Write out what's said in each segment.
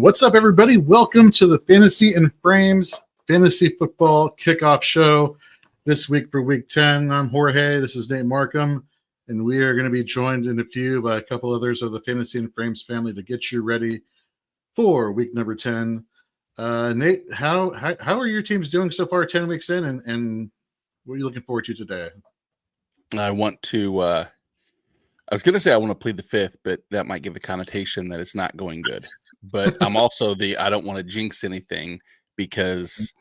What's up, everybody? Welcome to the Fantasy and Frames Fantasy Football Kickoff Show this week for Week 10. I'm Jorge. This is Nate Markham, and we are going to be joined in a few by a couple others of the Fantasy and Frames family to get you ready for Week number 10. Nate, how are your teams doing so far 10 weeks in, and what are you looking forward to today? I want to I was going to say I want to plead the fifth, but that might give the connotation that it's not going good. But I'm also I don't want to jinx anything, because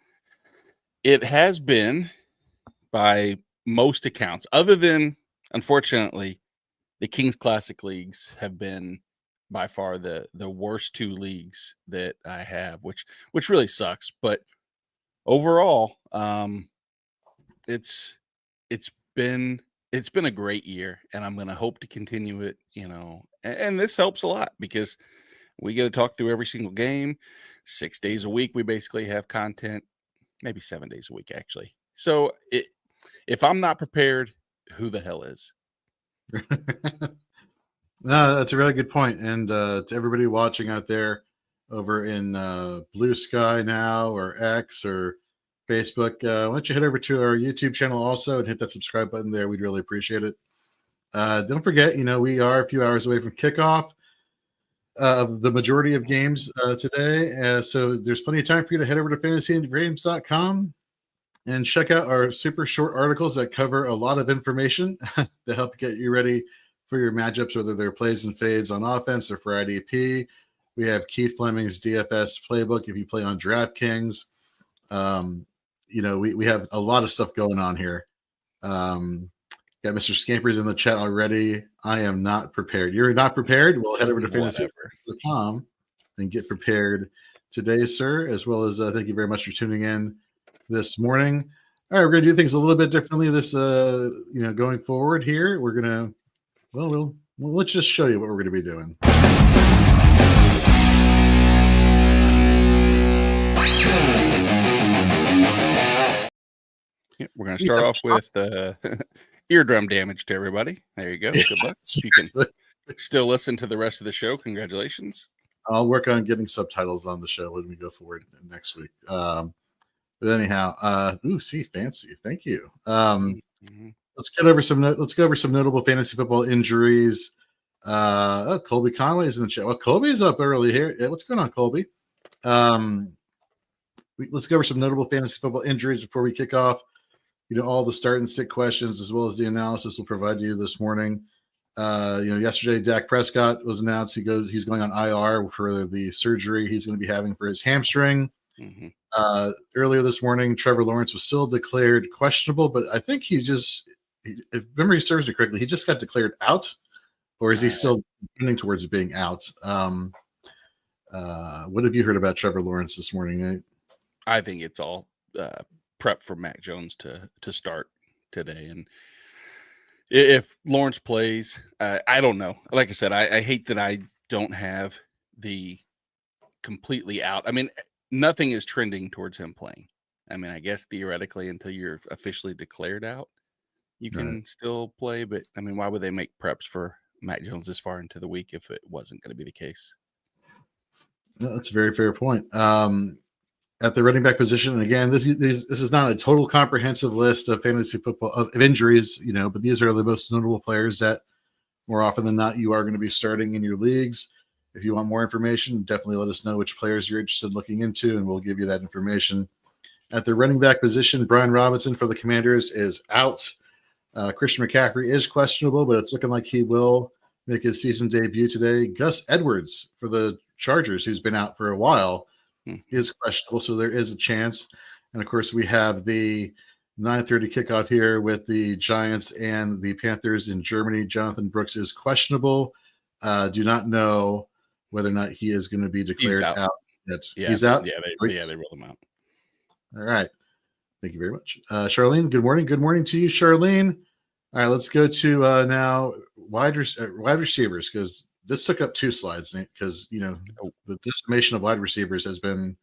it has been, by most accounts, other than, unfortunately, the Kings Classic leagues have been by far the worst two leagues that I have, which really sucks. But overall, it's been a great year, and I'm going to hope to continue it, and this helps a lot because we get to talk through every single game 6 days a week. We basically have content, maybe 7 days a week, actually. So if I'm not prepared, who the hell is? No, that's a really good point. And to everybody watching out there over in Blue Sky now, or X, or Facebook, why don't you head over to our YouTube channel also and hit that subscribe button there. We'd really appreciate it. Don't forget, we are a few hours away from kickoff of the majority of games today. So there's plenty of time for you to head over to fantasyandframes.com and check out our super short articles that cover a lot of information to help get you ready for your matchups, whether they're plays and fades on offense or for IDP. We have Keith Fleming's DFS playbook if you play on DraftKings. We have a lot of stuff going on here. Got Mr. Scampers in the chat already. I am not prepared. You're not prepared? Well, head over to fantasy.com and get prepared today, sir, as well as thank you very much for tuning in this morning. All right, we're going to do things a little bit differently this, going forward here. We're going to, let's just show you what we're going to be doing. We're going to start off with eardrum damage to everybody. There you go. Good luck. You can still listen to the rest of the show. Congratulations. I'll work on getting subtitles on the show when we go forward next week. But anyhow, see, fancy. Thank you. Let's go over some notable fantasy football injuries. Colby Conway is in the chat. Well, Colby's up early here. What's going on, Colby? Let's go over some notable fantasy football injuries before we kick off. All the start and sit questions, as well as the analysis we'll provide you this morning. Yesterday, Dak Prescott was announced. He's going on IR for the surgery he's going to be having for his hamstring. Earlier this morning, Trevor Lawrence was still declared questionable, but I think if memory serves me correctly, he just got declared out, or is he still tending towards being out? What have you heard about Trevor Lawrence this morning, Nate? I think it's all prep for Mac Jones to start today. And if Lawrence plays, I don't know. Like I said, I hate that I don't have the completely out. I mean, nothing is trending towards him playing. I mean, I guess theoretically, until you're officially declared out, you can still play. But I mean, why would they make preps for Mac Jones this far into the week if it wasn't going to be the case? That's a very fair point. At the running back position, and again, this is not a total comprehensive list of fantasy football of injuries, but these are the most notable players that more often than not you are going to be starting in your leagues. If you want more information, definitely let us know which players you're interested in looking into, and we'll give you that information. At the running back position, Brian Robinson for the Commanders is out. Christian McCaffrey is questionable, but it's looking like he will make his season debut today. Gus Edwards for the Chargers, who's been out for a while, is questionable, so there is a chance. And of course, we have the 9:30 kickoff here with the Giants and the Panthers in Germany. Jonathan Brooks is questionable. Do not know whether or not he is going to be declared out. He's out. Yeah, they roll him out. All right. Thank you very much, Charlene. Good morning. Good morning to you, Charlene. All right, let's go to now wide receivers, because this took up 2 slides, Nate, because the decimation of wide receivers has been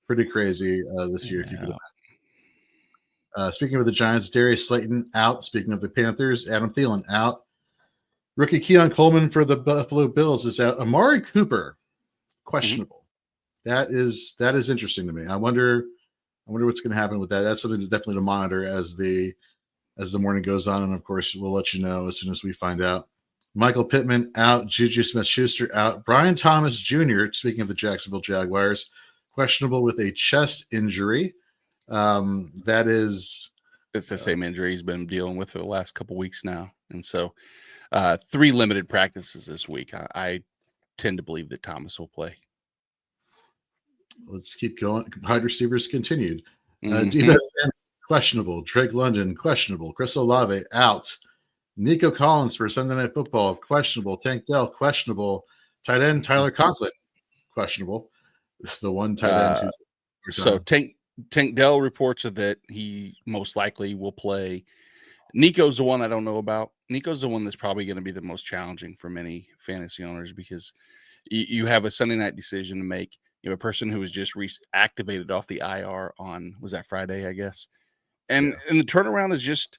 pretty crazy this year. If you could imagine. Speaking of the Giants, Darius Slayton out. Speaking of the Panthers, Adam Thielen out. Rookie Keon Coleman for the Buffalo Bills is out. Amari Cooper, questionable. That is interesting to me. I wonder what's going to happen with that. That's something to definitely to monitor as the morning goes on, and of course we'll let you know as soon as we find out. Michael Pittman out, Juju Smith-Schuster out, Brian Thomas Jr., speaking of the Jacksonville Jaguars, questionable with a chest injury. That is, it's the same injury he's been dealing with for the last couple weeks now, and so 3 limited practices this week. I tend to believe that Thomas will play. Let's keep going. Wide receivers continued. Mhm. DFS questionable. Drake London questionable. Chris Olave out. Nico Collins for Sunday Night Football questionable. Tank Dell questionable. Tight end Tyler Conklin questionable. The one tight end who's so Tank Dell reports that he most likely will play. Nico's the one I don't know about. Nico's the one that's probably going to be the most challenging for many fantasy owners because you have a Sunday night decision to make. You have a person who was just activated off the IR on, was that Friday, I guess? And the turnaround is just,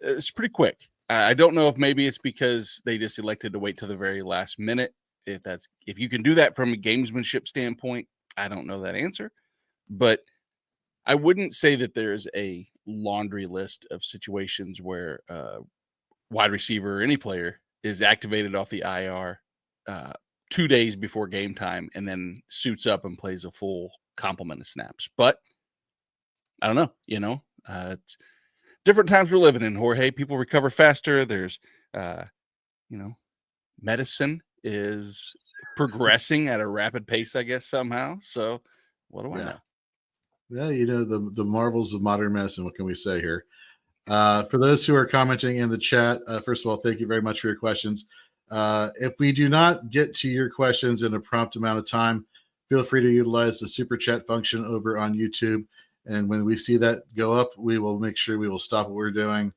it's pretty quick. I don't know if maybe it's because they just elected to wait till the very last minute. If you can do that from a gamesmanship standpoint, I don't know that answer. But I wouldn't say that there's a laundry list of situations where wide receiver or any player is activated off the IR 2 days before game time and then suits up and plays a full complement of snaps. But I don't know, it's different times we're living in, Jorge. People recover faster. There's, medicine is progressing at a rapid pace, I guess, somehow. So what do I know? Yeah, the marvels of modern medicine. What can we say here? For those who are commenting in the chat, first of all, thank you very much for your questions. If we do not get to your questions in a prompt amount of time, feel free to utilize the super chat function over on YouTube. And when we see that go up, we will make sure we will stop what we're doing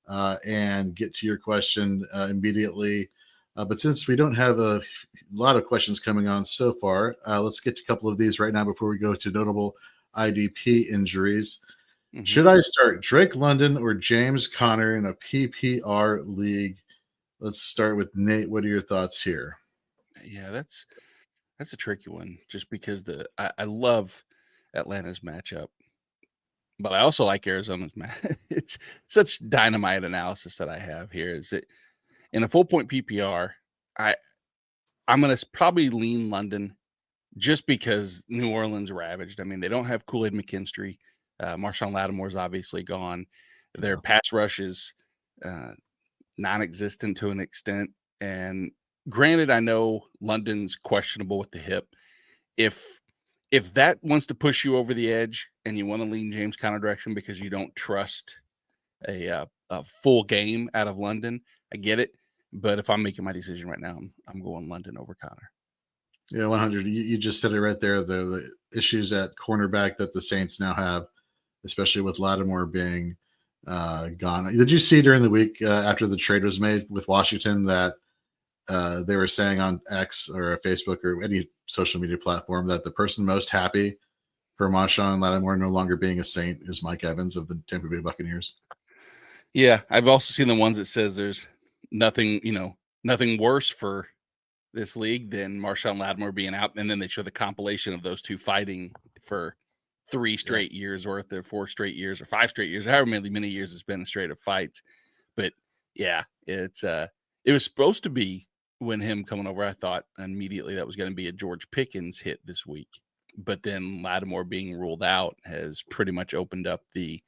and get to your question immediately. But since we don't have a lot of questions coming on so far, let's get to a couple of these right now before we go to notable IDP injuries. Mm-hmm. Should I start Drake London or James Conner in a PPR league? Let's start with Nate. What are your thoughts here? Yeah, that's a tricky one just because I love Atlanta's matchup, but I also like Arizona's matchup. It's such dynamite analysis that I have here. Is it in a full point PPR? I'm going to probably lean London just because New Orleans ravaged. I mean, they don't have Kool-Aid McKinstry. Marshawn Lattimore's obviously gone. Their pass rush is non-existent to an extent. And granted, I know London's questionable with the hip. If that wants to push you over the edge and you want to lean James Conner direction because you don't trust a full game out of London, I get it. But if I'm making my decision right now, I'm going London over Conner. Yeah, 100. You just said it right there. The issues at cornerback that the Saints now have, especially with Lattimore being gone. Did you see during the week after the trade was made with Washington that they were saying on X or Facebook or any social media platform that the person most happy for Marshawn Lattimore no longer being a Saint is Mike Evans of the Tampa Bay Buccaneers? Yeah, I've also seen the ones that says there's nothing worse for this league than Marshawn Lattimore being out, and then they show the compilation of those two fighting for 3 straight years, or 4 straight years, or 5 straight years, however many years it's been straight of fights. But yeah, it was supposed to be when him coming over. I thought immediately that was going to be a George Pickens hit this week, but then Lattimore being ruled out has pretty much opened up the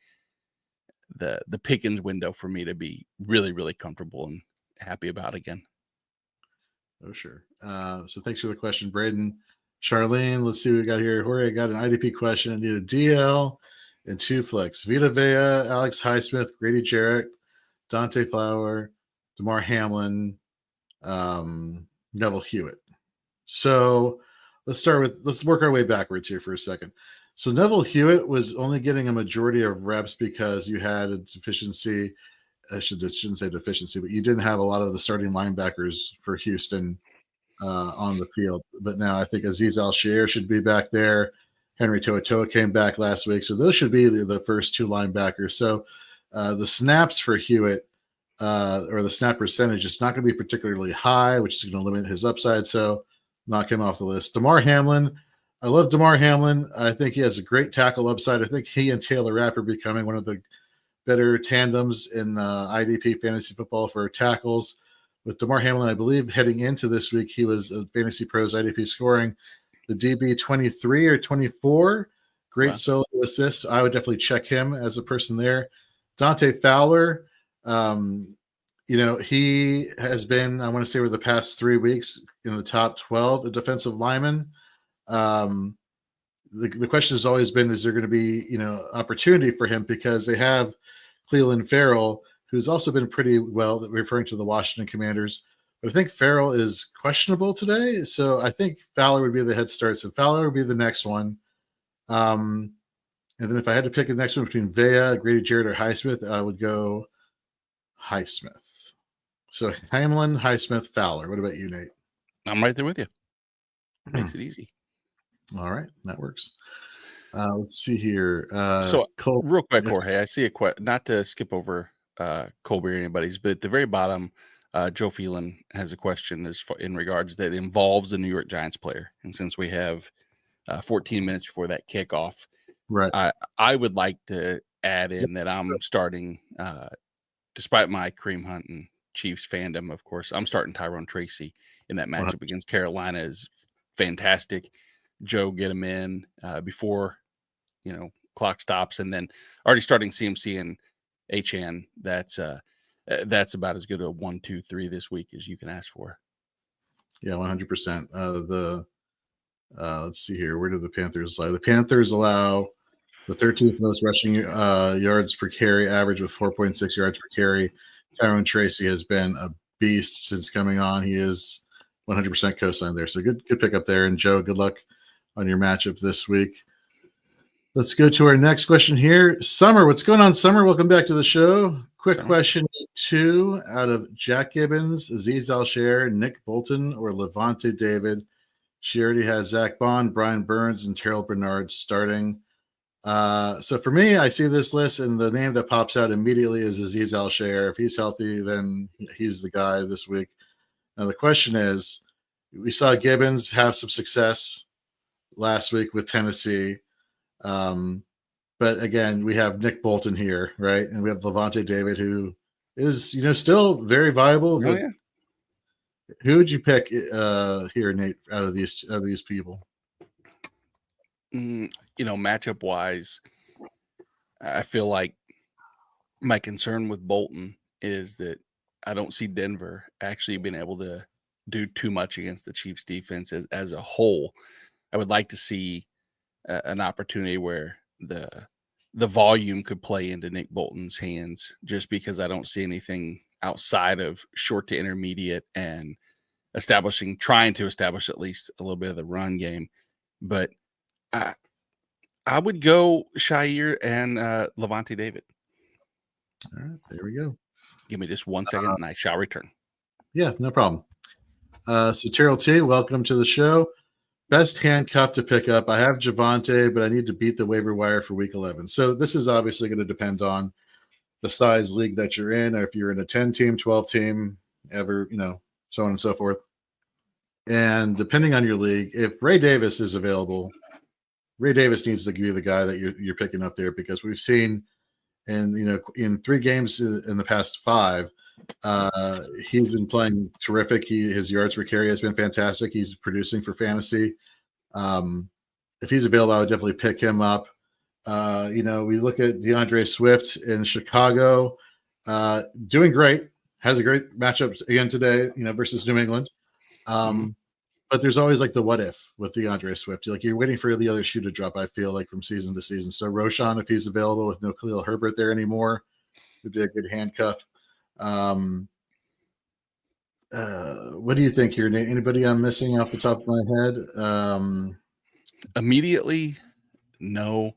Pickens window for me to be really, really comfortable and happy about again. Oh, sure. So thanks for the question, Braden. Charlene, let's see what we got here. Jorge, I got an IDP question. I need a DL and 2 flex. Vita Vea, Alex Highsmith, Grady Jarrett, Dante Flower, DeMar Hamlin, Neville Hewitt. So let's work our way backwards here for a second. So Neville Hewitt was only getting a majority of reps because you had a deficiency. I shouldn't say deficiency, but you didn't have a lot of the starting linebackers for Houston on the field. But now I think Azeez Al-Shaair should be back there. Henry To'oTo'o came back last week. So those should be the first 2 linebackers. So the snaps for Hewitt or the snap percentage is not going to be particularly high, which is going to limit his upside. So knock him off the list. DeMar Hamlin, I love DeMar Hamlin. I think he has a great tackle upside. I think he and Taylor Rapp are becoming one of the better tandems in IDP Fantasy Football for tackles. With DeMar Hamlin, I believe heading into this week, he was a Fantasy Pros IDP scoring the DB 23 or 24. Great solo assist. I would definitely check him as a person there. Dante Fowler, he has been, I want to say, over the past 3 weeks in the top 12, a defensive lineman. The question has always been, is there going to be, opportunity for him, because they have Cleveland Farrell, who's also been pretty well, referring to the Washington Commanders. But I think Farrell is questionable today. So I think Fowler would be the head start. So Fowler would be the next one. And then if I had to pick the next one between Vea, Grady Jarrett, or Highsmith, I would go Highsmith. So Hamlin, Highsmith, Fowler. What about you, Nate? I'm right there with you. Makes it easy. All right. That works. Let's see here. So real quick, Jorge, I see a question, not to skip over Colby or anybody's, but at the very bottom, Joe Phelan has a question in regards that involves the New York Giants player. And since we have 14 minutes before that kickoff, right, I would like to add in that I'm starting, despite my Kareem Hunt and Chiefs fandom, of course, I'm starting Tyrone Tracy in that matchup against Carolina. Is fantastic. Joe, get him in before clock stops, and then already starting CMC and HN. That's about as good a 1, 2, 3 this week as you can ask for. Yeah, 100%. Let's see here. Where do the Panthers lie? The Panthers allow the 13th most rushing yards per carry average with 4.6 yards per carry. Tyrone Tracy has been a beast since coming on. He is 100% co-signed there. So good pick up there. And Joe, good luck on your matchup this week. Let's go to our next question here. Summer, what's going on, Summer? Welcome back to the show. Quick question 2 out of Jack Gibbons, Aziz Al-Shair, Nick Bolton, or Levante David. She already has Zach Bond, Brian Burns, and Terrell Bernard starting. So for me, I see this list, and the name that pops out immediately is Aziz Al-Shair. If he's healthy, then he's the guy this week. Now the question is, we saw Gibbons have some success last week with Tennessee. But again, we have Nick Bolton here, right? And we have Levante David, who is, still very viable. Oh, yeah. Who would you pick here, Nate, out of these people? Matchup wise, I feel like my concern with Bolton is that I don't see Denver actually being able to do too much against the Chiefs defense as a whole. I would like to see an opportunity where the volume could play into Nick Bolton's hands, just because I don't see anything outside of short to intermediate and trying to establish at least a little bit of the run game. But I would go Shair and Levante David. All right, there we go. Give me just 1 second and I shall return. Yeah, no problem. So Terrell T, welcome to the show. Best handcuff to pick up. I have Javonte, but I need to beat the waiver wire for week 11. So this is obviously going to depend on the size league that you're in, or if you're in a 10-team, 12-team, so on and so forth. And depending on your league, if Ray Davis is available, Ray Davis needs to be the guy that you're picking up there, because we've seen in 3 games in the past 5, he's been playing terrific. His yards per carry has been fantastic. He's producing for fantasy. If he's available, I would definitely pick him up. We look at DeAndre Swift in Chicago, doing great. Has a great matchup again today, versus New England. But there's always like the what if with DeAndre Swift. You're waiting for the other shoe to drop, I feel like, from season to season. So Roshan, if he's available with no Khalil Herbert there anymore, would be a good handcuff. What do you think here, Nate? Anybody I'm missing off the top of my head? Immediately, no.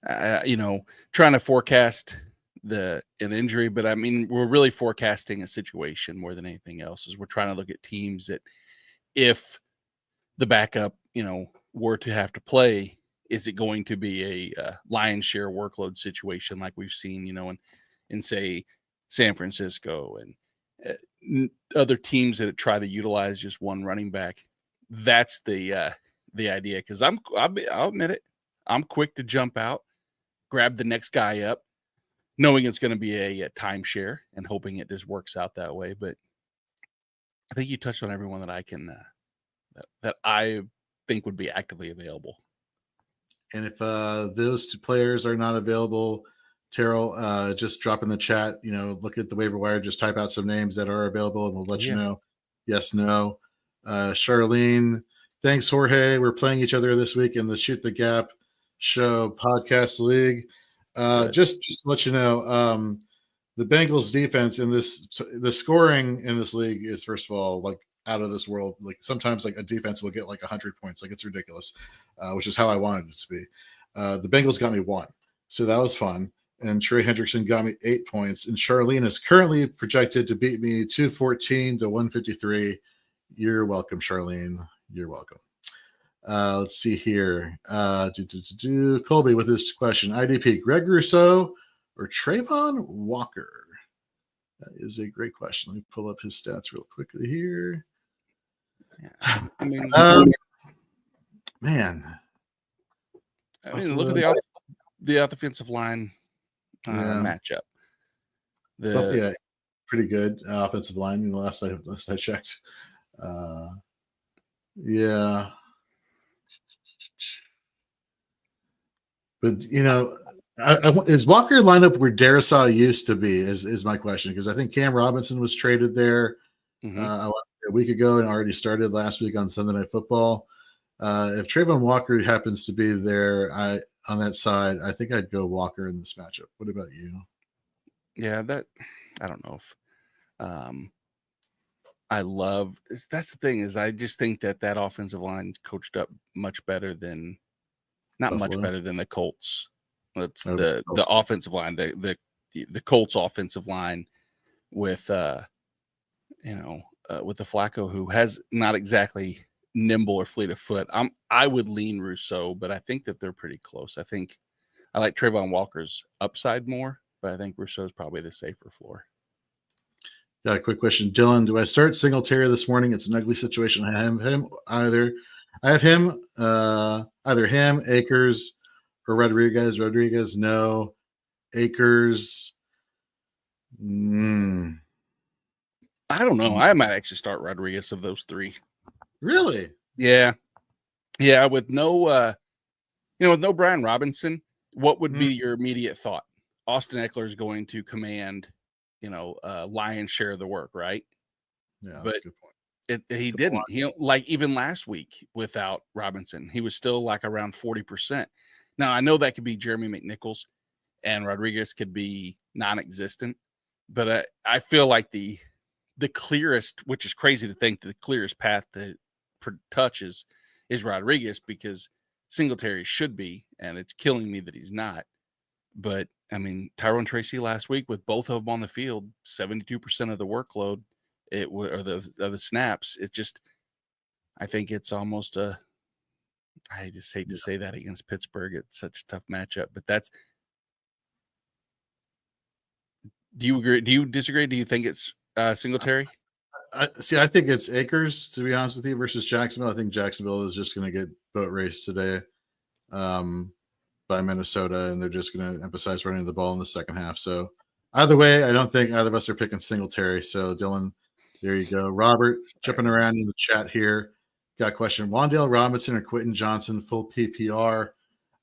Trying to forecast an injury, but I mean, we're really forecasting a situation more than anything else. Is we're trying to look at teams that, if the backup, were to have to play, is it going to be a lion's share workload situation like we've seen, in say San Francisco and other teams that try to utilize just one running back? That's the the idea, because I'll admit it, I'm quick to jump out, grab the next guy up, knowing it's going to be a timeshare and hoping it just works out that way. But I think you touched on everyone that I can that I think would be actively available. And if those two players are not available, Terrell, just drop in the chat. Look at the waiver wire. Just type out some names that are available, and we'll let you know. Yes, no. Charlene, thanks, Jorge. We're playing each other this week in the Shoot the Gap Show podcast league. Just to let you know, the Bengals defense the scoring in this league is, first of all, like out of this world. Like sometimes like a defense will get like 100 points. Like it's ridiculous, which is how I wanted it to be. The Bengals got me 1. So that was fun. And Trey Hendrickson got me 8 points. And Charlene is currently projected to beat me 214 to 153. You're welcome, Charlene. You're welcome. Let's see here. Colby with his question. IDP, Greg Rousseau or Trayvon Walker? That is a great question. Let me pull up his stats real quickly here. Yeah. I mean, man. I mean, look at the offensive line matchup. Pretty good offensive line. Last I checked. Yeah. But is Walker lined up where Darisaw used to be? Is my question, because I think Cam Robinson was traded there a week ago and already started last week on Sunday Night Football. If Trayvon Walker happens to be there, on that side, I think I'd go Walker in this matchup. What about you? Yeah, I don't know if that's the thing, is I just think that offensive line coached up much better than the Colts. It's the offensive line, the Colts offensive line with the Flacco, who has not exactly nimble or fleet of foot. I would lean Rousseau, but I think that they're pretty close. I think I like Trayvon Walker's upside more, but I think Rousseau is probably the safer floor. Got a quick question, Dylan. Do I start Singletary this morning? It's an ugly situation. I have him either him, Akers, or Rodriguez. Rodriguez, no. Akers. I don't know. I might actually start Rodriguez of those 3. Really? Yeah. With no, with no Brian Robinson, what would be your immediate thought? Austin Eckler is going to command, lion's share of the work, right? Yeah, that's a good point. He didn't. Even last week without Robinson, he was still like around 40%. Now I know that could be Jeremy McNichols, and Rodriguez could be non-existent, but I feel like the clearest, which is crazy to think, the clearest path to touch is Rodriguez, because Singletary should be, and it's killing me that he's not. But I mean, Tyrone Tracy last week with both of them on the field, 72% of the workload, or the snaps. It just, I think it's almost I just hate to say that against Pittsburgh. It's such a tough matchup, but do you agree? Do you disagree? Do you think it's Singletary? I think it's Akers, to be honest with you, versus Jacksonville. I think Jacksonville is just going to get boat raced today by Minnesota, and they're just going to emphasize running the ball in the second half. So either way, I don't think either of us are picking Singletary. So Dylan, there you go. Robert, jumping around in the chat here. Got a question. Wan'Dale Robinson or Quentin Johnson, full PPR?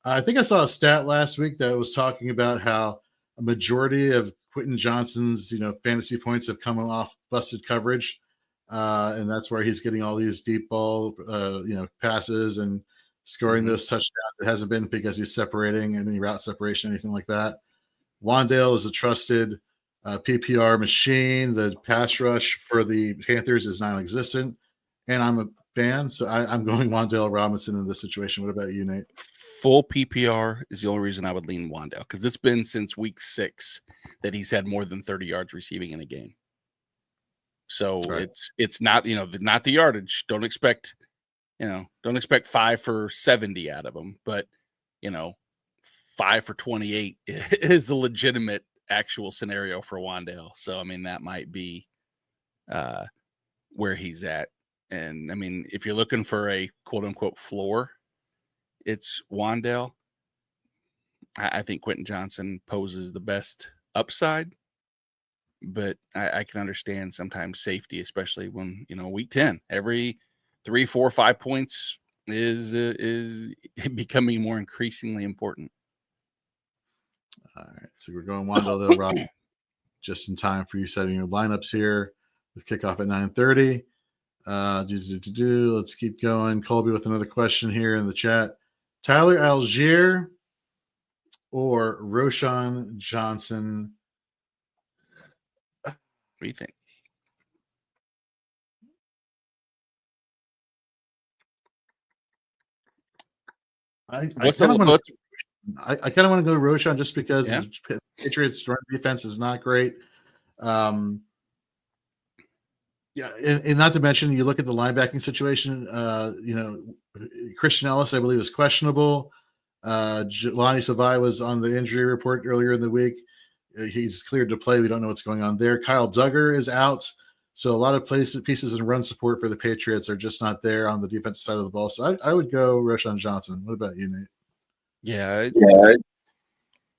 I think I saw a stat last week that was talking about how a majority of Quentin Johnson's, fantasy points have come off busted coverage. And that's where he's getting all these deep ball, passes and scoring those touchdowns. It hasn't been because he's separating any route separation, anything like that. Wan'Dale is a trusted PPR machine. The pass rush for the Panthers is non-existent. And I'm a fan, so I'm going Wan'Dale Robinson in this situation. What about you, Nate? Full PPR is the only reason I would lean Wan'Dale, because it's been since week 6 that he's had more than 30 yards receiving in a game. So it's not, not the yardage. Don't expect 5 for 70 out of him, but 5 for 28 is a legitimate actual scenario for Wan'Dale. So I mean, that might be where he's at. And I mean, if you're looking for a quote unquote floor, it's Wandale. I think Quentin Johnson poses the best upside, but I can understand sometimes safety, especially when, week 10, every 3, 4, 5 points is becoming more increasingly important. All right. So we're going Wandale, though, Rob, just in time for you setting your lineups here with kickoff at 9:30. Let's keep going. Colby with another question here in the chat. Tyler Algier or Roshan Johnson? What do you think? I kind of want to go Roshan just because the Patriots' run defense is not great. And not to mention, you look at the linebacking situation. Christian Ellis, I believe, is questionable. Jelani Savai was on the injury report earlier in the week. He's cleared to play. We don't know what's going on there. Kyle Duggar is out. So a lot of pieces and run support for the Patriots are just not there on the defensive side of the ball. So I would go Roshan Johnson. What about you, Nate? Yeah.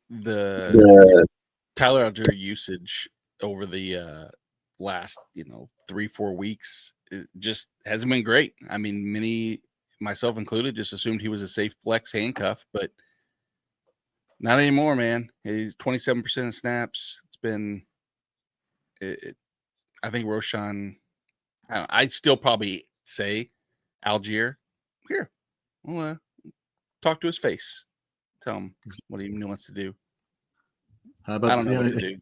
The Tyler Algier usage over the last 3-4 weeks, it just hasn't been great. I mean, many, myself included, just assumed he was a safe flex handcuff, but not anymore, man. He's 27% of snaps. It's been I think Roshan, I'd still probably say Algier. Here, we'll talk to his face. Tell him what he wants to do. How about I don't know what to do.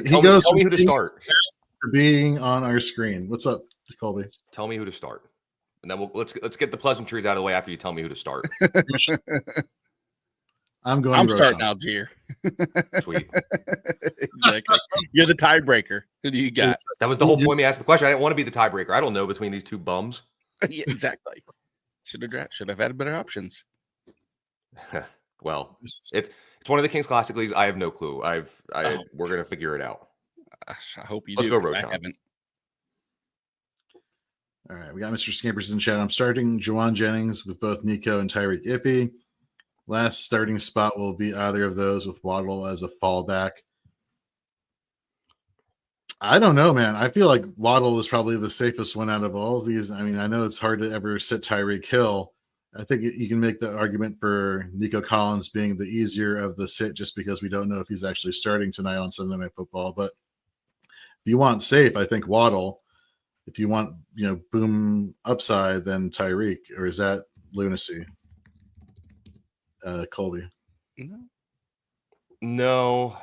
he goes tell me who to start. For being on our screen. What's up, Colby? Tell me who to start, and then let's get the pleasantries out of the way after you tell me who to start. I'm starting Algier. Sweet. Exactly. You're the tiebreaker. Who do you got? That was the whole point. Me asked the question. I didn't want to be the tiebreaker. I don't know between these two bums. Yeah, exactly. Should have had better options. Well, it's one of the Kings Classic leagues. I have no clue. We're gonna figure it out. I hope you Let's do. go, Roshan. I haven't. All right, we got Mr. Scampers in chat. I'm starting Juwan Jennings with both Nico and Tyreek Ippy. Last starting spot will be either of those with Waddle as a fallback. I don't know, man. I feel like Waddle is probably the safest one out of all of these. I mean, I know it's hard to ever sit Tyreek Hill. I think you can make the argument for Nico Collins being the easier of the sit just because we don't know if he's actually starting tonight on Sunday Night Football. But if you want safe, I think Waddle. If you want, boom upside, then Tyreek. Or is that lunacy? Colby. No,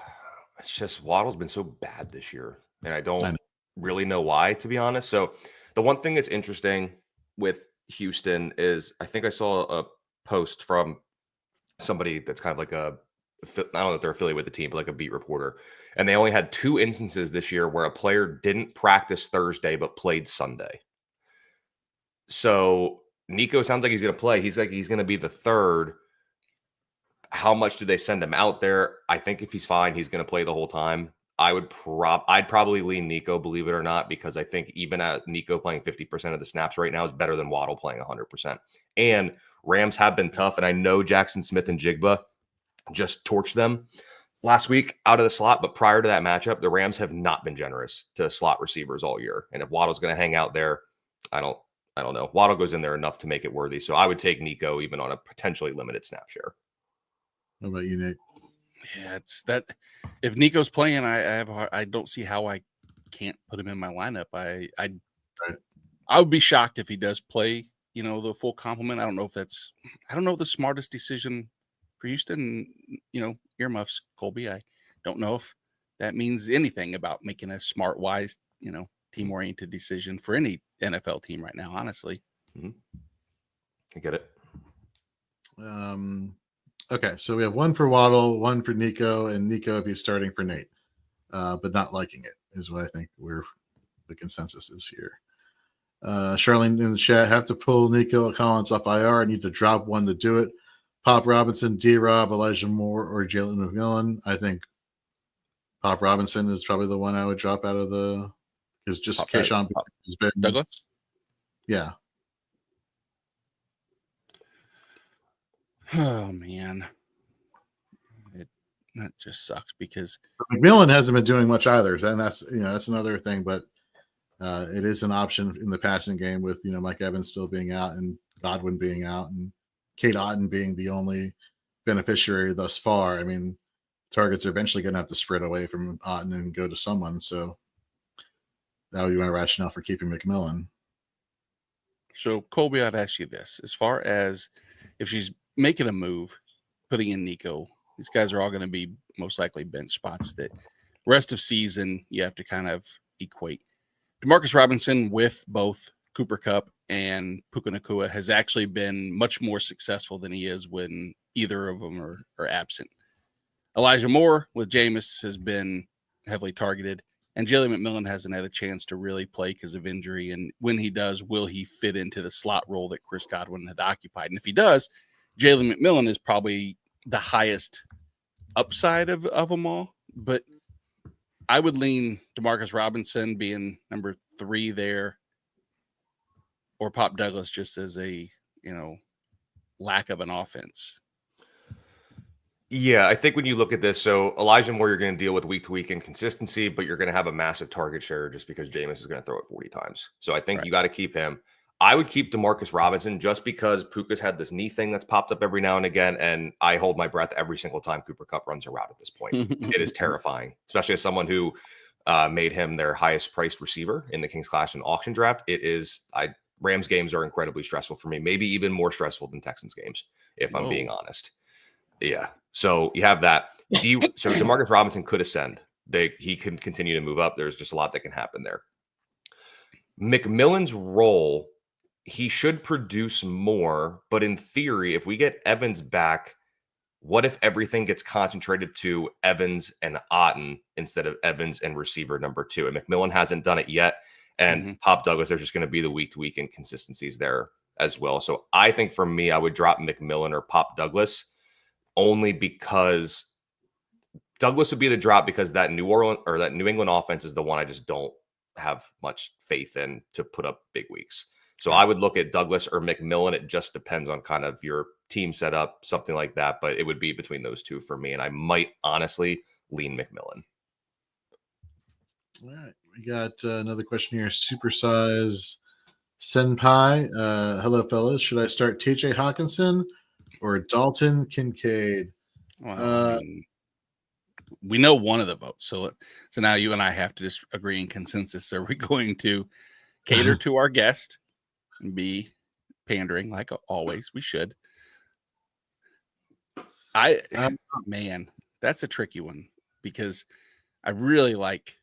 it's just Waddle's been so bad this year, and I don't really know why, to be honest. So the one thing that's interesting with Houston is I think I saw a post from somebody that's kind of like I don't know if they're affiliated with the team, but like a beat reporter. And they only had 2 instances this year where a player didn't practice Thursday but played Sunday. So Nico sounds like he's going to play. He's going to be the third. How much do they send him out there? I think if he's fine, he's going to play the whole time. I'd probably lean Nico, believe it or not, because I think even at Nico playing 50% of the snaps right now is better than Waddle playing 100%. And Rams have been tough, and I know Jackson Smith and Jigba just torched them last week out of the slot, but prior to that matchup, the Rams have not been generous to slot receivers all year. And if Waddle's going to hang out there, I don't know. Waddle goes in there enough to make it worthy. So I would take Nico even on a potentially limited snap share. What about you, Nate? Yeah, it's that if Nico's playing, I don't see how I can't put him in my lineup. I would be shocked if he does play, the full complement. I don't know the smartest decision for Houston, earmuffs, Colby. I don't know if that means anything about making a smart, wise, team-oriented decision for any NFL team right now, honestly. Mm-hmm. I get it. Okay, so we have one for Waddle, one for Nico, and Nico if he's starting for Nate, but not liking it is what I think the consensus is here. Charlene in the chat, have to pull Nico Collins off IR. I need to drop one to do it. Pop Robinson, D-Rob, Elijah Moore, or Jalen McMillan. I think Pop Robinson is probably the one I would drop out of the because just Pop- Keyshawn Pop- has been Douglas. Yeah. Oh man, that just sucks because McMillan hasn't been doing much either, and that's that's another thing. But it is an option in the passing game with Mike Evans still being out and Godwin being out and Kate Otten being the only beneficiary thus far. I mean, targets are eventually going to have to spread away from Otten and go to someone. So that would be my rationale for keeping McMillan. So Colby, I'd ask you this: as far as if she's making a move, putting in Nico, these guys are all going to be most likely bench spots that rest of season you have to kind of equate. Demarcus Robinson with both Cooper Kupp and Puka Nacua has actually been much more successful than he is when either of them are absent. Elijah Moore with Jameis has been heavily targeted, and Jalen McMillan hasn't had a chance to really play because of injury. And when he does, will he fit into the slot role that Chris Godwin had occupied? And if he does, Jalen McMillan is probably the highest upside of them all. But I would lean Demarcus Robinson being number 3 there, or Pop Douglas just as a lack of an offense. Yeah, I think when you look at this, so Elijah Moore, you're going to deal with week-to-week inconsistency, but you're going to have a massive target share just because Jameis is going to throw it 40 times. So I think you got to keep him. I would keep Demarcus Robinson just because Puka's had this knee thing that's popped up every now and again, and I hold my breath every single time Cooper Kupp runs a route at this point. It is terrifying, especially as someone who made him their highest priced receiver in the Kings Clash and auction draft. Rams games are incredibly stressful for me, maybe even more stressful than Texans games, if I'm being honest. Yeah. So you have that. So Demarcus Robinson could ascend. He can continue to move up. There's just a lot that can happen there. McMillan's role, he should produce more, but in theory, if we get Evans back, what if everything gets concentrated to Evans and Otten instead of Evans and receiver number 2? And McMillan hasn't done it yet. And Pop Douglas, there's just going to be the week-to-week inconsistencies there as well. So I think for me, I would drop McMillan or Pop Douglas only because Douglas would be the drop because that New England offense is the one I just don't have much faith in to put up big weeks. So I would look at Douglas or McMillan. It just depends on kind of your team setup, something like that. But it would be between those two for me. And I might honestly lean McMillan. All right. We got another question here. Supersize Senpai. Hello, fellas. Should I start TJ Hawkinson or Dalton Kincaid? Well, we know one of the votes. So now you and I have to just agree in consensus. Are we going to cater to our guest and be pandering like always? We should. Man, that's a tricky one because I really like.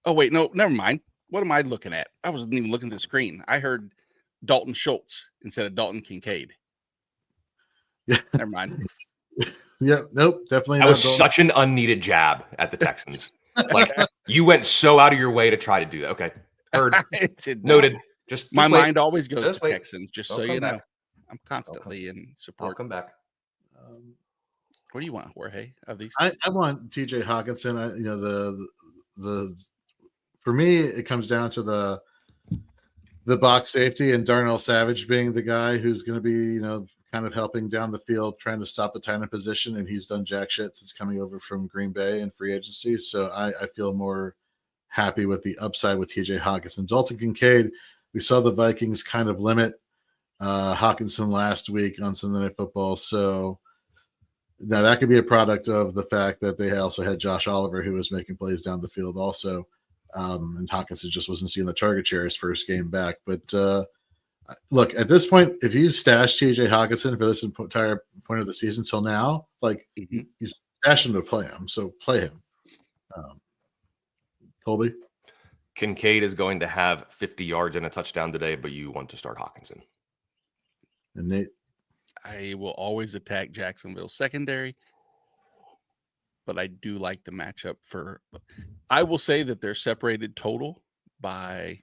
Oh, wait, no, never mind. What am I looking at? I wasn't even looking at the screen. I heard Dalton Schultz instead of Dalton Kincaid. Yeah. Never mind. Yeah, nope, definitely. That was such an unneeded jab at the Texans. Like you went so out of your way to try to do that. Okay, heard, noted. Just my wait. mind always goes Just to wait. Texans. Just I'll so you know, back. I'm constantly in support. I'll come back. What do you want, Jorge? Of these, I want TJ Hawkinson. For me, it comes down to the box safety and Darnell Savage being the guy who's going to be, kind of helping down the field, trying to stop the tight end position. And he's done jack shit since coming over from Green Bay and free agency. So I feel more happy with the upside with TJ Hawkinson. Dalton Kincaid, we saw the Vikings kind of limit Hawkinson last week on Sunday Night Football. So now that could be a product of the fact that they also had Josh Oliver, who was making plays down the field also. And Hawkinson just wasn't seeing the target share his first game back. But look, at this point, if you stash TJ Hawkinson for this entire point of the season till now, he's stashing to play him. So play him. Colby? Kincaid is going to have 50 yards and a touchdown today, but you want to start Hawkinson. And Nate? I will always attack Jacksonville's secondary, but I do like the matchup I will say that they're separated total by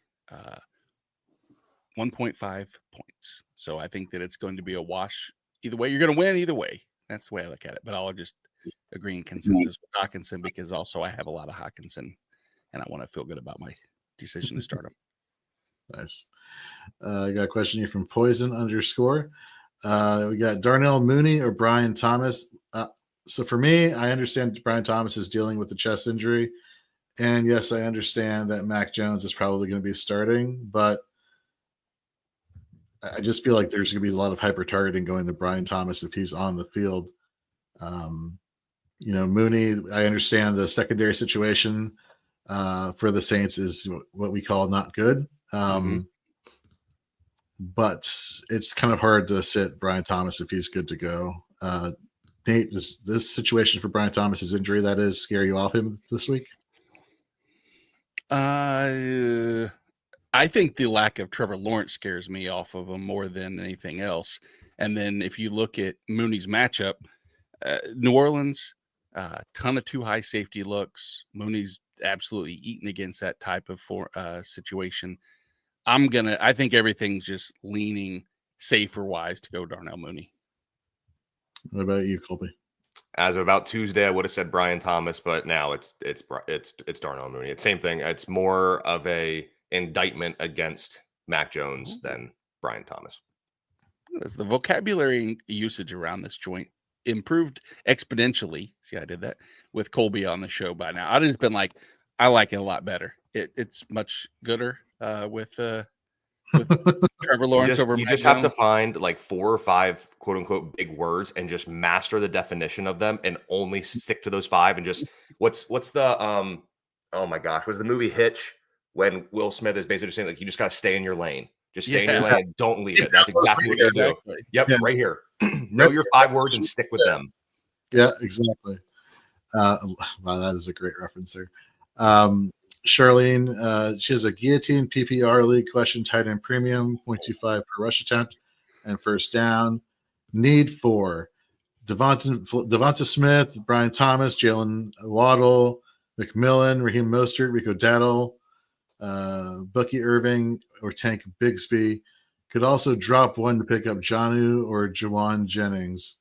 1.5 points. So I think that it's going to be a wash either way. You're going to win either way. That's the way I look at it. But I'll just agree in consensus with Hawkinson because also I have a lot of Hawkinson and I want to feel good about decision to start him. Nice. I got a question here from Poison _ we got Darnell Mooney or Brian Thomas. So for me, I understand Brian Thomas is dealing with the chest injury. And yes, I understand that Mac Jones is probably going to be starting, but I just feel like there's going to be a lot of hyper targeting going to Brian Thomas if he's on the field. Mooney, I understand the secondary situation for the Saints is what we call not good. But it's kind of hard to sit Brian Thomas if he's good to go. Nate, does this situation for Brian Thomas's injury that is scare you off him this week? I think the lack of Trevor Lawrence scares me off of him more than anything else. And then if you look at Mooney's matchup, New Orleans, ton of too high safety looks. Mooney's absolutely eaten against that type of situation. I think everything's just leaning safer wise to go Darnell Mooney. What about you, Colby? As of about Tuesday, I would have said Brian Thomas, but now it's Darnell Mooney. It's same thing. It's more of a indictment against Mac Jones than Brian Thomas. As the vocabulary usage around this joint improved exponentially. See, I did that with Colby on the show by now. I'd just been like, I like it a lot better. It's much gooder with Trevor Lawrence over. You just have to find like 4 or 5 quote unquote big words and just master the definition of them and only stick to those 5 and just what's the oh my gosh, was the movie Hitch when Will Smith is basically saying like you just gotta stay in your lane. Just stay in your lane and don't leave it. That's exactly what you do. Exactly. Yep, right here. Know your 5 words and stick with them. Yeah, exactly. Wow, that is a great reference there. Charlene, she has a guillotine PPR league question, tight end premium, 0.25 for rush attempt and first down. Need for Devonta Smith, Brian Thomas, Jalen Waddle, McMillan, Raheem Mostert, Rico Dowdle, Bucky Irving, or Tank Bigsby. Could also drop one to pick up Jonnu or Jawan Jennings.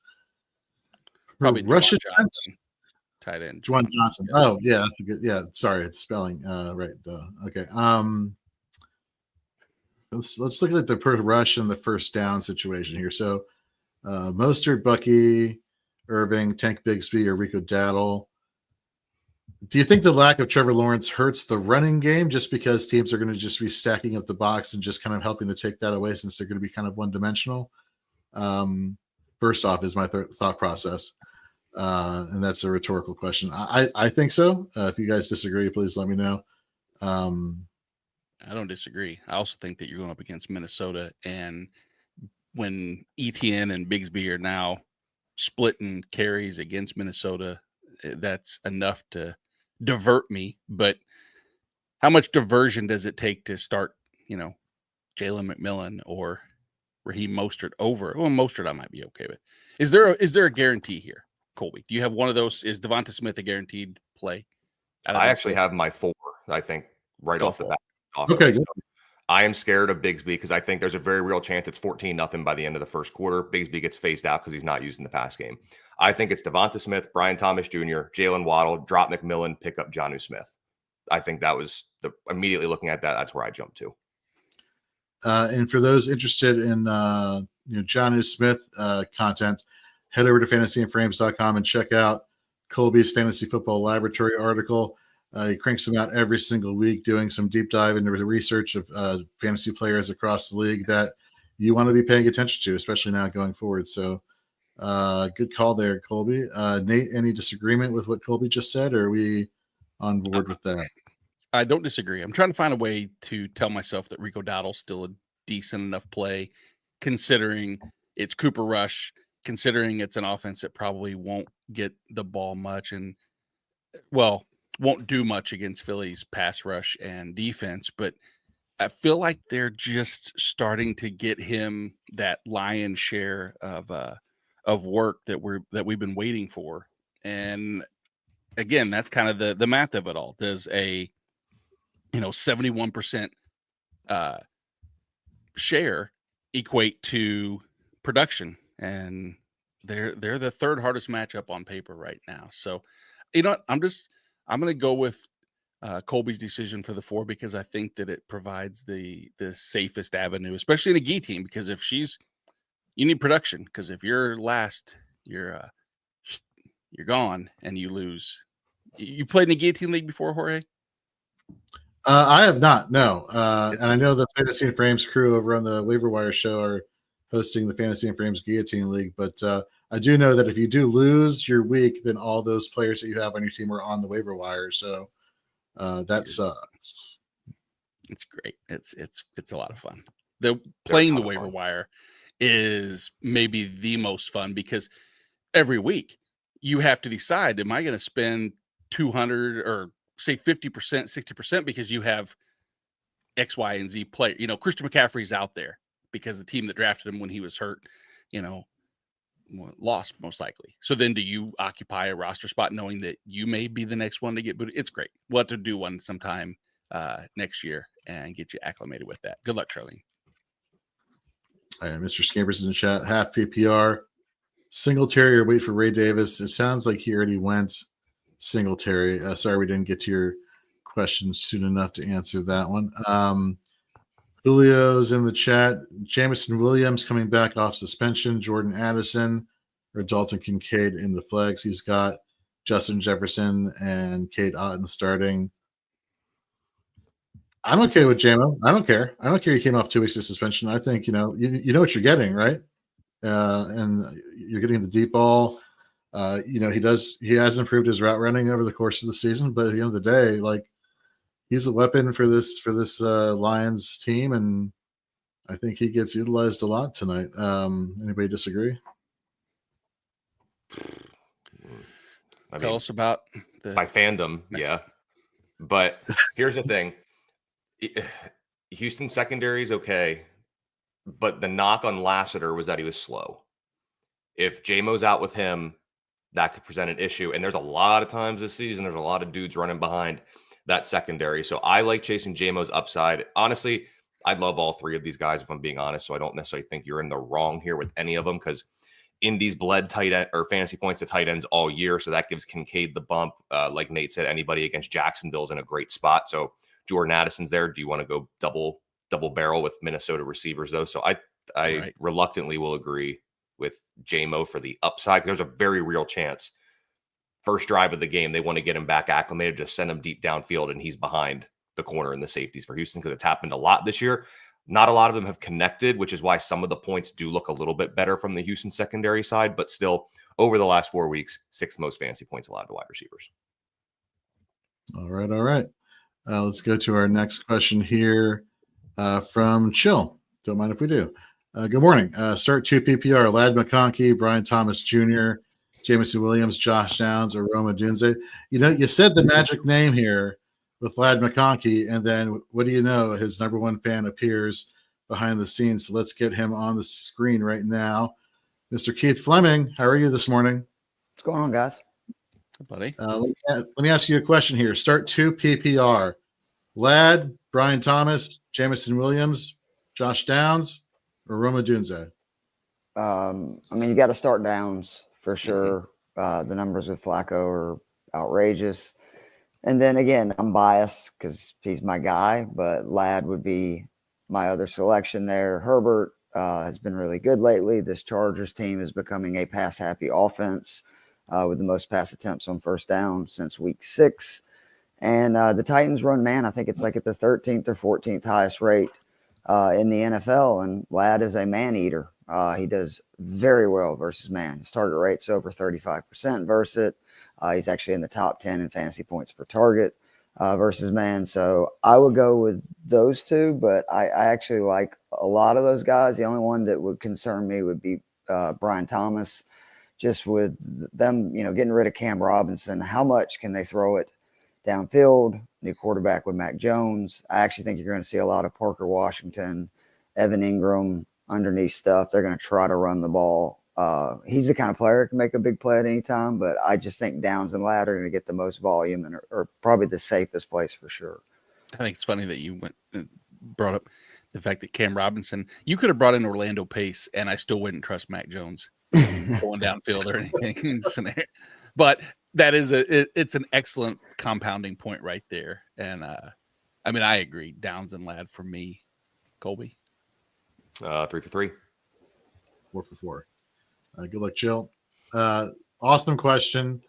Probably rush attempt. Tight end. Juwan Johnson. Oh, yeah, that's a good. Yeah, sorry, it's spelling right. Okay. Let's look at the per rush and the first down situation here. So, Mostert, Bucky, Irving, Tank Bigsby, or Rico Dowdle. Do you think the lack of Trevor Lawrence hurts the running game just because teams are going to just be stacking up the box and just kind of helping to take that away since they're going to be kind of one-dimensional? First off is my thought process. And that's a rhetorical question. I think so. If you guys disagree, please let me know. I don't disagree. I also think that you're going up against Minnesota, and when ETN and Bigsby are now splitting carries against Minnesota, that's enough to divert me. But how much diversion does it take to start, Jalen McMillan or Raheem Mostert over? Well, Mostert I might be okay with. Is there a guarantee here, Colby? Do you have one of those? Is Devonta Smith a guaranteed play? I actually have my 4, I think, right off the bat. Okay. So I am scared of Bigsby because I think there's a very real chance it's 14-0 by the end of the first quarter. Bigsby gets phased out because he's not used in the pass game. I think it's Devonta Smith, Brian Thomas Jr., Jalen Waddle, drop McMillan, pick up Jonnu Smith. I think that was immediately looking at that. That's where I jumped to. And for those interested in Jonnu Smith content, head over to fantasyandframes.com and check out Colby's Fantasy Football Laboratory article. He cranks them out every single week, doing some deep dive into the research of fantasy players across the league that you want to be paying attention to, especially now going forward. So good call there, Colby. Nate, any disagreement with what Colby just said, or are we on board with that? I don't disagree. I'm trying to find a way to tell myself that Rico Dowdle's still a decent enough play, considering it's Cooper Rush, considering it's an offense that probably won't get the ball much and, won't do much against Philly's pass rush and defense. But I feel like they're just starting to get him that lion's share of work that we've been waiting for. And again, that's kind of the math of it all. Does a 71% share equate to production? And they're the third hardest matchup on paper right now. So, I'm going to go with Colby's decision for the 4 because I think that it provides the safest avenue, especially in a Gee team, because if you need production, because if you're last, you're gone and you lose. You played in a Gee team league before, Jorge? I have not, no. And I know the Fantasy and Frames crew over on the Waiver Wire show are hosting the Fantasy and Frames Guillotine League, but I do know that if you do lose your week, then all those players that you have on your team are on the waiver wire. So that sucks. It's great. It's a lot of fun. Playing the waiver wire is maybe the most fun because every week you have to decide, am I going to spend 200 or say 50%, 60% because you have X, Y, and Z player. Christian McCaffrey's out there because the team that drafted him when he was hurt, lost most likely. So then do you occupy a roster spot knowing that you may be the next one to get booted? It's great. We'll have to do one sometime next year and get you acclimated with that. Good luck, Charlene. All right, Mr. Scampers in the chat, half PPR, Singletary or wait for Ray Davis. It sounds like he already went Singletary. Sorry we didn't get to your question soon enough to answer that one. Julio's in the chat. Jamison Williams coming back off suspension. Jordan Addison or Dalton Kincaid in the flex. He's got Justin Jefferson and Cade Otton starting. I'm okay with JMO. I don't care. He came off 2 weeks of suspension. I think, you know what you're getting, right? And you're getting the deep ball. He has improved his route running over the course of the season, but at the end of the day, like, he's a weapon for this Lions team, and I think he gets utilized a lot tonight. Anybody disagree? Tell us about my fandom, yeah. But here's the thing. Houston secondary is okay, but the knock on Lassiter was that he was slow. If JMO's out with him, that could present an issue. And there's a lot of times this season, there's a lot of dudes running behind that secondary. So I like chasing JMO's upside. Honestly, I love all 3 of these guys, if I'm being honest. So I don't necessarily think you're in the wrong here with any of them, because Indy's bled tight end or fantasy points to tight ends all year. So that gives Kincaid the bump. Like Nate said, anybody against Jacksonville's in a great spot. So Jordan Addison's there. Do you want to go double barrel with Minnesota receivers though? So I reluctantly will agree with JMO for the upside, because there's a very real chance first drive of the game, they want to get him back acclimated, just send him deep downfield, and he's behind the corner and the safeties for Houston, because it's happened a lot this year. Not a lot of them have connected, which is why some of the points do look a little bit better from the Houston secondary side, but still, over the last 4 weeks, 6th most fantasy points allowed to wide receivers. All right. Let's go to our next question here from Chill. Don't mind if we do. Good morning. Start 2 PPR, Ladd McConkey, Brian Thomas Jr., Jameson Williams, Josh Downs, or Roma Dunze. You said the magic name here with Ladd McConkey, and then what do you know? His number 1 fan appears behind the scenes. So let's get him on the screen right now. Mr. Keith Fleming, how are you this morning? What's going on, guys? Hey, buddy. Let me ask you a question here. Start 2 PPR. Ladd, Brian Thomas, Jameson Williams, Josh Downs, or Roma Dunze? You got to start Downs for sure. The numbers with Flacco are outrageous. And then again, I'm biased because he's my guy, but Ladd would be my other selection there. Herbert has been really good lately. This Chargers team is becoming a pass-happy offense with the most pass attempts on first down since week 6. And the Titans run man. I think it's like at the 13th or 14th highest rate in the NFL. And Ladd is a man eater. He does very well versus man. His target rate's over 35% versus it. He's actually in the top 10 in fantasy points per target versus man. So I would go with those 2, but I actually like a lot of those guys. The only one that would concern me would be Brian Thomas, just with them, getting rid of Cam Robinson. How much can they throw it downfield? New quarterback with Mac Jones. I actually think you're going to see a lot of Parker Washington, Evan Ingram underneath stuff. They're going to try to run the ball. He's the kind of player who can make a big play at any time, but I just think Downs and Ladd are going to get the most volume and are probably the safest place for sure. I think it's funny that you brought up the fact that Cam Robinson, you could have brought in Orlando Pace, and I still wouldn't trust Mac Jones going downfield or anything. But that is it's an excellent compounding point right there. And I mean, I agree. Downs and Ladd for me. Colby. 3 for 3. 4 for 4. Good luck, Jill. Awesome question.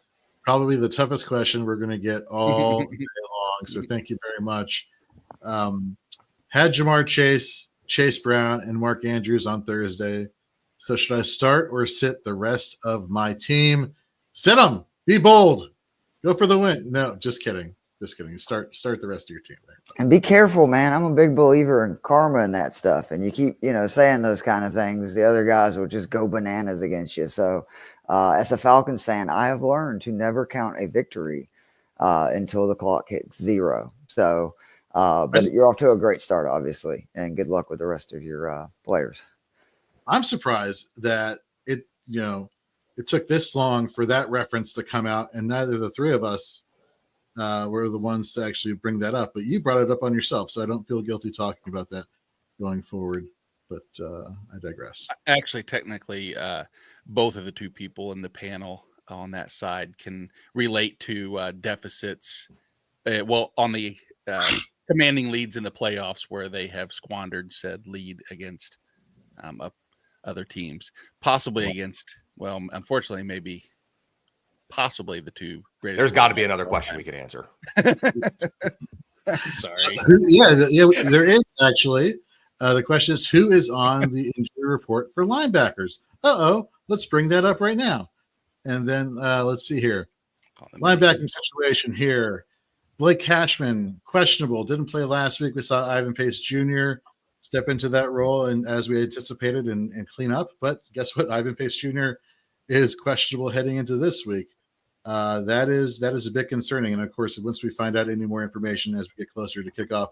Probably the toughest question we're going to get all day long. So thank you very much. Had Jamar Chase, Chase Brown, and Mark Andrews on Thursday. So should I start or sit the rest of my team? Sit them. Be bold. Go for the win. No, just kidding. Just kidding. Start the rest of your team. Right? And be careful, man. I'm a big believer in karma and that stuff. And you keep, saying those kind of things, the other guys will just go bananas against you. So as a Falcons fan, I have learned to never count a victory until the clock hits 0. So, but you're off to a great start, obviously, and good luck with the rest of your players. I'm surprised that it took this long for that reference to come out, and neither the three of us were the ones to actually bring that up. But you brought it up on yourself, so I don't feel guilty talking about that going forward. But I digress. Actually, technically, both of the two people in the panel on that side can relate to deficits. On the commanding leads in the playoffs where they have squandered said lead against other teams, possibly against, unfortunately, maybe possibly the two greatest. There's got to be another question we could answer. Sorry. Yeah, there is actually. The question is, who is on the injury report for linebackers? Let's bring that up right now. And then let's see here. Linebacking situation here. Blake Cashman, questionable. Didn't play last week. We saw Ivan Pace Jr. step into that role and as we anticipated and clean up. But guess what? Ivan Pace Jr. is questionable heading into this week. That is a bit concerning. And of course, once we find out any more information as we get closer to kickoff,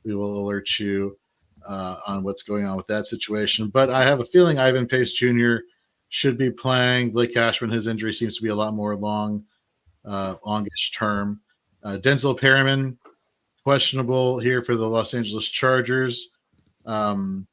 we will alert you on what's going on with that situation. But I have a feeling Ivan Pace Jr. should be playing. Blake Cashman, his injury seems to be a lot more longish term. Denzel Perryman, questionable here for the Los Angeles Chargers. CJ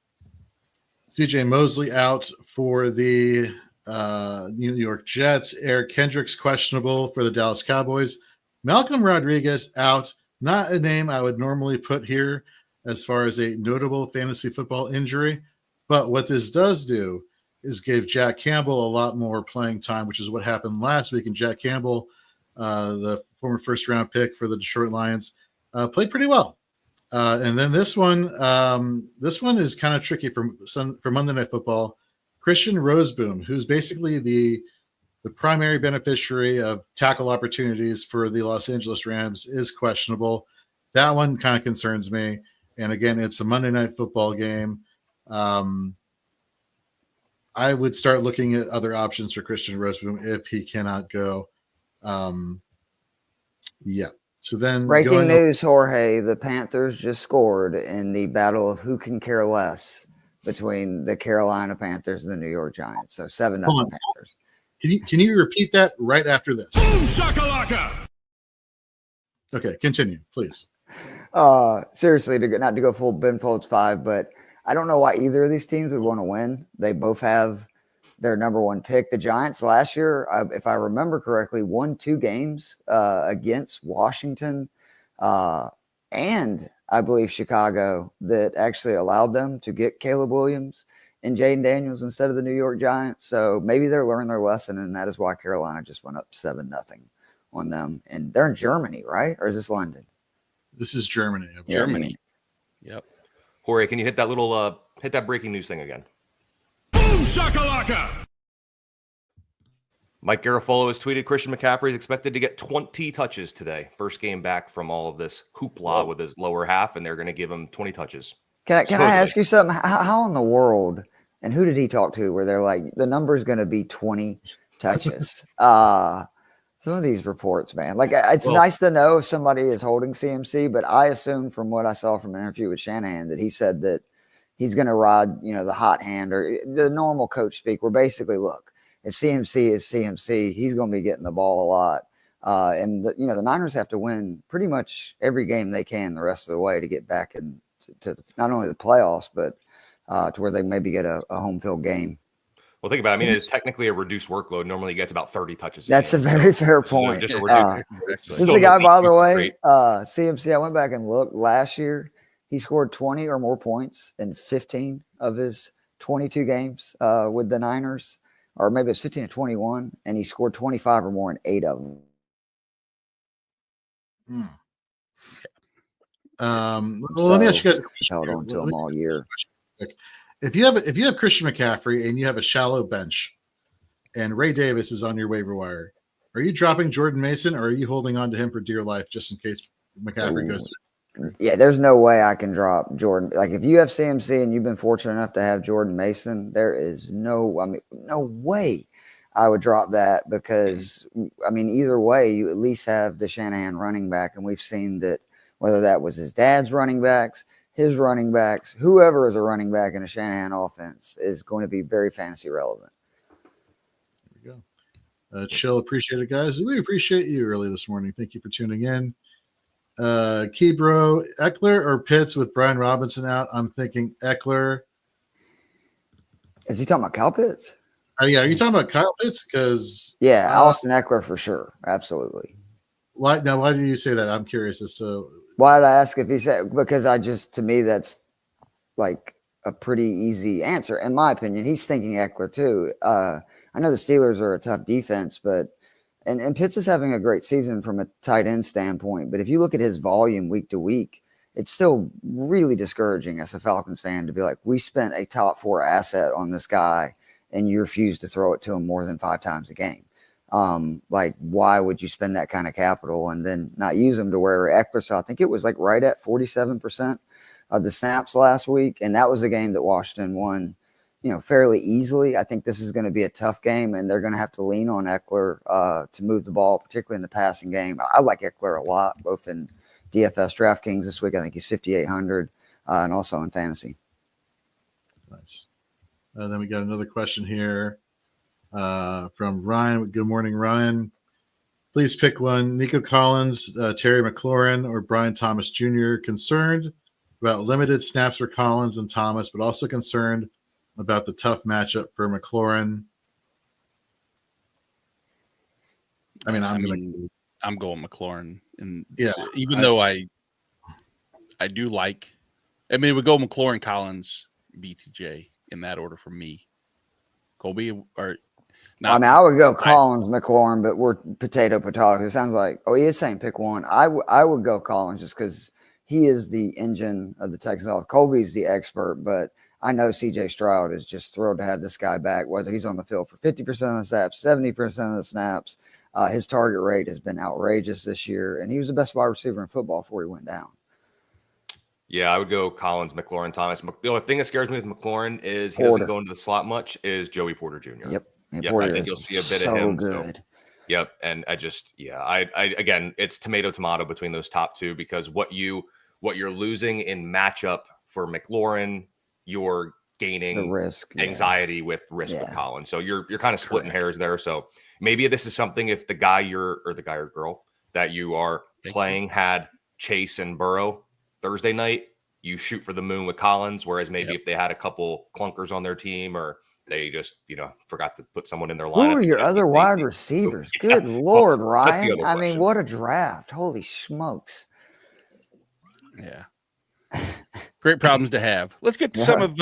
Mosley out for the New York Jets. Eric Kendricks questionable for the Dallas Cowboys. Malcolm Rodriguez out. Not a name I would normally put here as far as a notable fantasy football injury. But what this does do is give Jack Campbell a lot more playing time, which is what happened last week. And Jack Campbell, the former first-round pick for the Detroit Lions, played pretty well. And then this one is kind of tricky for Monday Night Football. Christian Roseboom, who's basically the primary beneficiary of tackle opportunities for the Los Angeles Rams, is questionable. That one kind of concerns me. And again, it's a Monday Night Football game. I would start looking at other options for Christian Roseboom if he cannot go. So then breaking news, Jorge, the Panthers just scored in the battle of who can care less between the Carolina Panthers and the New York Giants. So 7-0 Panthers. Can you repeat that right after this? Boom shakalaka. Okay, continue, please. Seriously, not to go full Ben Folds 5, but I don't know why either of these teams would want to win. They both have their number one pick. The Giants last year, if I remember correctly, won 2 games against Washington and I believe Chicago that actually allowed them to get Caleb Williams and Jaden Daniels instead of the New York Giants. So maybe they're learning their lesson, and that is why Carolina just went up 7-0 on them. And they're in Germany, right? Or is this London? This is Germany. Germany. Yep. Jorge, can you hit that little hit that breaking news thing again? Boom shakalaka. Mike Garafolo has tweeted Christian McCaffrey is expected to get 20 touches today. First game back from all of this hoopla with his lower half, and they're going to give him 20 touches. Can I ask you something? How in the world, and who did he talk to where they're like, the number is going to be 20 touches? Some of these reports, man, like it's nice to know if somebody is holding CMC, but I assume from what I saw from an interview with Shanahan that he said that he's going to ride, the hot hand or the normal coach speak, where basically, look, if CMC is CMC, he's going to be getting the ball a lot. And the Niners have to win pretty much every game they can the rest of the way to get back into not only the playoffs, but to where they maybe get a home field game. Well, think about it. I mean, it's technically a reduced workload. Normally, he gets about 30 touches. That's a game. very fair So point. just a This is still a guy, no by the issues, way, great. CMC. I went back and looked last year. He scored 20 or more points in 15 of his 22 games with the Niners, or maybe it's 15 to 21, and he scored 25 or more in 8 of them. Well, let me ask you guys a question. Held on to him all year. If you have Christian McCaffrey and you have a shallow bench, and Ray Davis is on your waiver wire, are you dropping Jordan Mason or are you holding on to him for dear life just in case McCaffrey goes? Yeah, there's no way I can drop Jordan. Like if you have CMC and you've been fortunate enough to have Jordan Mason, there is no way I would drop that because either way, you at least have the Shanahan running back, and we've seen that whether that was his dad's running backs, his running backs, whoever is a running back in a Shanahan offense is going to be very fantasy relevant. There we go. Chill, appreciate it, guys. We appreciate you early this morning. Thank you for tuning in. Keybro, Eckler or Pitts with Brian Robinson out? I'm thinking Eckler. Is he talking about Kyle Pitts? Are you talking about Kyle Pitts? Because Austin Eckler for sure, absolutely. Why do you say that? I'm curious as to why did I ask if he said, because to me that's like a pretty easy answer in my opinion. He's thinking Eckler too. I know the Steelers are a tough defense, but and Pitts is having a great season from a tight end standpoint. But if you look at his volume week to week, it's still really discouraging as a Falcons fan to be like, we spent a top 4 asset on this guy and you refuse to throw it to him more than 5 times a game. Like, why would you spend that kind of capital and then not use him to where Eckler? So I think it was like right at 47% of the snaps last week. And that was a game that Washington won, fairly easily. I think this is going to be a tough game and they're going to have to lean on Eckler to move the ball, particularly in the passing game. I like Eckler a lot, both in DFS DraftKings this week. I think he's 5,800 and also in fantasy. Nice. Then we got another question here. From Ryan. Good morning, Ryan. Please pick one. Nico Collins, Terry McLaurin, or Brian Thomas Jr. Concerned about limited snaps for Collins and Thomas, but also concerned about the tough matchup for McLaurin. I'm going McLaurin, and even though I do like, it would go McLaurin, Collins, BTJ in that order for me. Colby or. I would go Collins, McLaurin, but we're potato. It sounds like, he is saying pick one. I would go Collins just because he is the engine of the Texans. Colby's the expert, but I know CJ Stroud is just thrilled to have this guy back, whether he's on the field for 50% of the snaps, 70% of the snaps. His target rate has been outrageous this year, and he was the best wide receiver in football before he went down. Yeah, I would go Collins, McLaurin, Thomas. The only thing that scares me with McLaurin is he doesn't go into the slot much, is Joey Porter Jr. Yep. I think you'll see a bit of him. Good. So, yep. And I again, it's tomato between those top two, because what you're losing in matchup for McLaurin, you're gaining the risk, anxiety with risk with Collins. So you're kind of splitting hairs there. So maybe this is something, if the guy or girl that you are playing had Chase and Burrow Thursday night, you shoot for the moon with Collins. Whereas maybe if they had a couple clunkers on their team, or they just, forgot to put someone in their lineup. Who are your other wide receivers? Good Lord, Ryan. What a draft. Holy smokes. Yeah. Great problems to have. Let's get to some of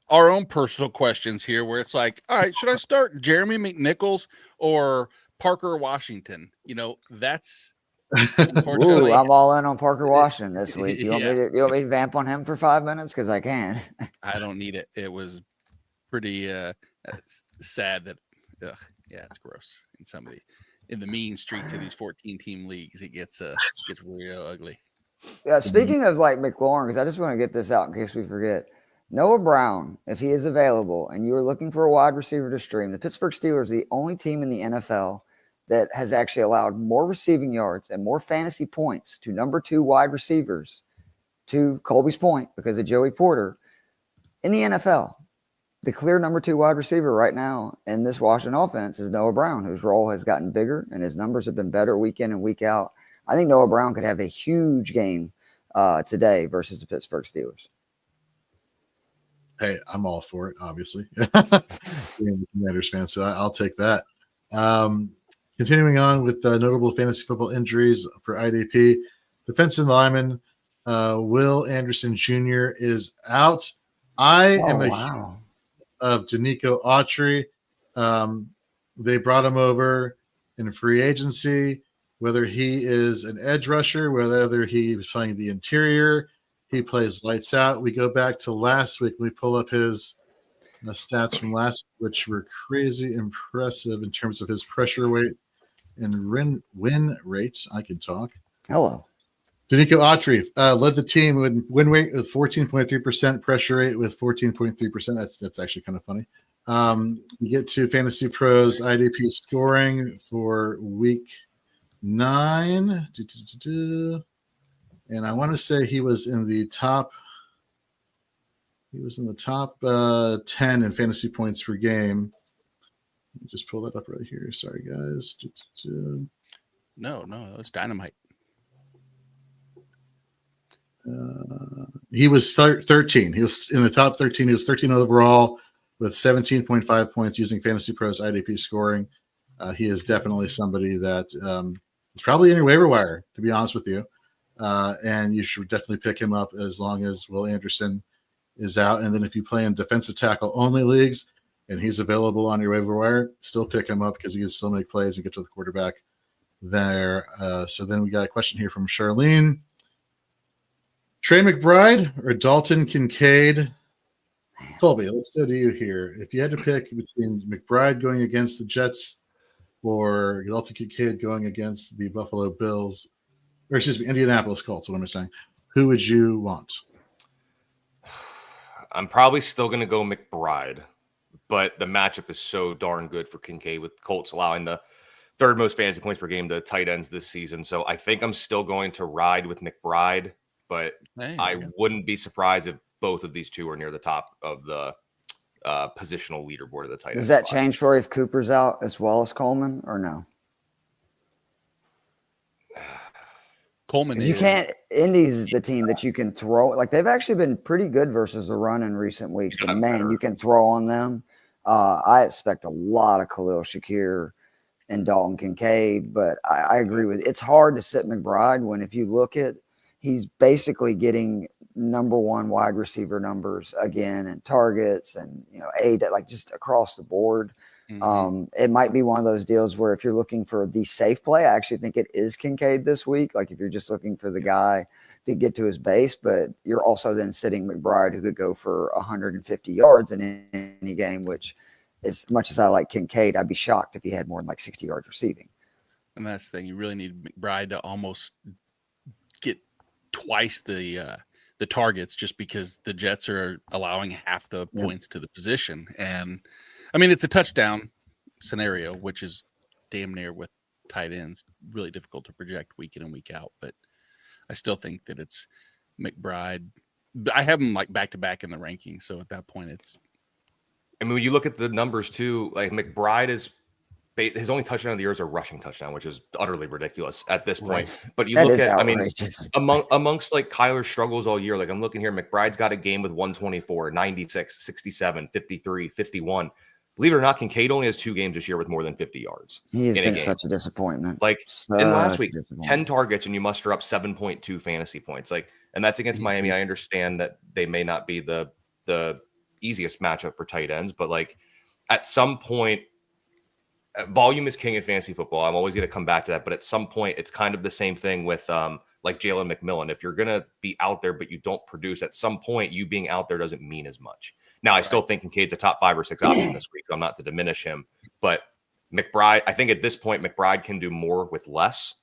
our own personal questions here, where it's like, all right, should I start Jeremy McNichols or Parker Washington? That's unfortunately. I'm all in on Parker Washington this week. You want me to vamp on him for 5 minutes? Because I can. I don't need it. It was pretty sad that it's gross in the mean streets of these 14-team leagues. It gets real ugly. Yeah, speaking of like McLaurin, because I just want to get this out in case we forget. Noah Brown, if he is available and you are looking for a wide receiver to stream, the Pittsburgh Steelers are the only team in the NFL that has actually allowed more receiving yards and more fantasy points to number 2 wide receivers, to Colby's point, because of Joey Porter, in the NFL. The clear number 2 wide receiver right now in this Washington offense is Noah Brown, whose role has gotten bigger and his numbers have been better week in and week out. I think Noah Brown could have a huge game today versus the Pittsburgh Steelers. Hey, I'm all for it, obviously. Being a Commanders fan, so I'll take that. Continuing on with notable fantasy football injuries for IDP, defensive lineman Will Anderson Jr. is out. I am a wow. of Danico Autry. They brought him over in free agency. Whether he is an edge rusher, whether he was playing the interior, he plays lights out. We go back to last week. We pull up his stats from last week, which were crazy impressive in terms of his pressure weight and win rates. I can talk. Hello. Danico Autry led the team with win rate with 14.3%, pressure rate with 14.3%. That's actually kind of funny. We get to Fantasy Pros IDP scoring for week 9. And I want to say he was in the top. He was in the top 10 in fantasy points per game. Let me just pull that up right here. Sorry, guys. No, that was dynamite. He was 13. He was in the top 13. He was 13 overall with 17.5 points using Fantasy Pros IDP scoring. He is definitely somebody that is probably in your waiver wire, to be honest with you. And you should definitely pick him up as long as Will Anderson is out. And then if you play in defensive tackle only leagues and he's available on your waiver wire, still pick him up because he can still make plays and get to the quarterback there. So then we got a question here from Charlene. Trey McBride or Dalton Kincaid? Colby, let's go to you here. If you had to pick between McBride going against the Jets or Dalton Kincaid going against the Buffalo Bills, or excuse me, Indianapolis Colts, what am I saying? Who would you want? I'm probably still going to go McBride, but the matchup is so darn good for Kincaid with Colts allowing the third most fantasy points per game to tight ends this season. So I think I'm still going to ride with McBride, but I wouldn't be surprised if both of these two are near the top of the positional leaderboard of the tight end. Does that change for you if Cooper's out as well as Coleman or no? Coleman, you can't. Indy's is the team that you can throw. Like they've actually been pretty good versus the run in recent weeks. But man, you can throw on them. I expect a lot of Khalil Shakir and Dalton Kincaid, but I agree with it's hard to sit McBride when if you look at he's basically getting number one wide receiver numbers again and targets and like just across the board. It might be one of those deals where if you're looking for the safe play, I actually think it is Kincaid this week. Like if you're just looking for the guy to get to his base, but you're also then sitting McBride who could go for 150 yards in any game, which as much as I like Kincaid, I'd be shocked if he had more than like 60 yards receiving. And that's the thing. You really need McBride to almost get twice the targets just because the Jets are allowing half the points to the position. And I mean, it's a touchdown scenario, which is damn near with tight ends, really difficult to project week in and week out. But I still think that it's McBride. I have him like back to back in the rankings. So at that point, it's. I mean, when you look at the numbers too, like McBride is his only touchdown of the year is a rushing touchdown, which is utterly ridiculous at this point. Right. But you look at, outrageous. I mean, amongst like Kyler's struggles all year, like I'm looking here, McBride's got a game with 124, 96, 67, 53, 51. Believe it or not, Kincaid only has 2 games this year with more than 50 yards. He has been such a disappointment. Like in last week, 10 targets and you muster up 7.2 fantasy points. Like, and that's against Miami. I understand that they may not be the easiest matchup for tight ends, but like at some point, volume is king in fantasy football. I'm always going to come back to that, but at some point, it's kind of the same thing with like Jalen McMillan. If you're going to be out there, but you don't produce, at some point, you being out there doesn't mean as much. Now, I still think Kincaid's a top 5 or 6 option this week. I'm not to diminish him, but McBride, I think at this point, McBride can do more with less.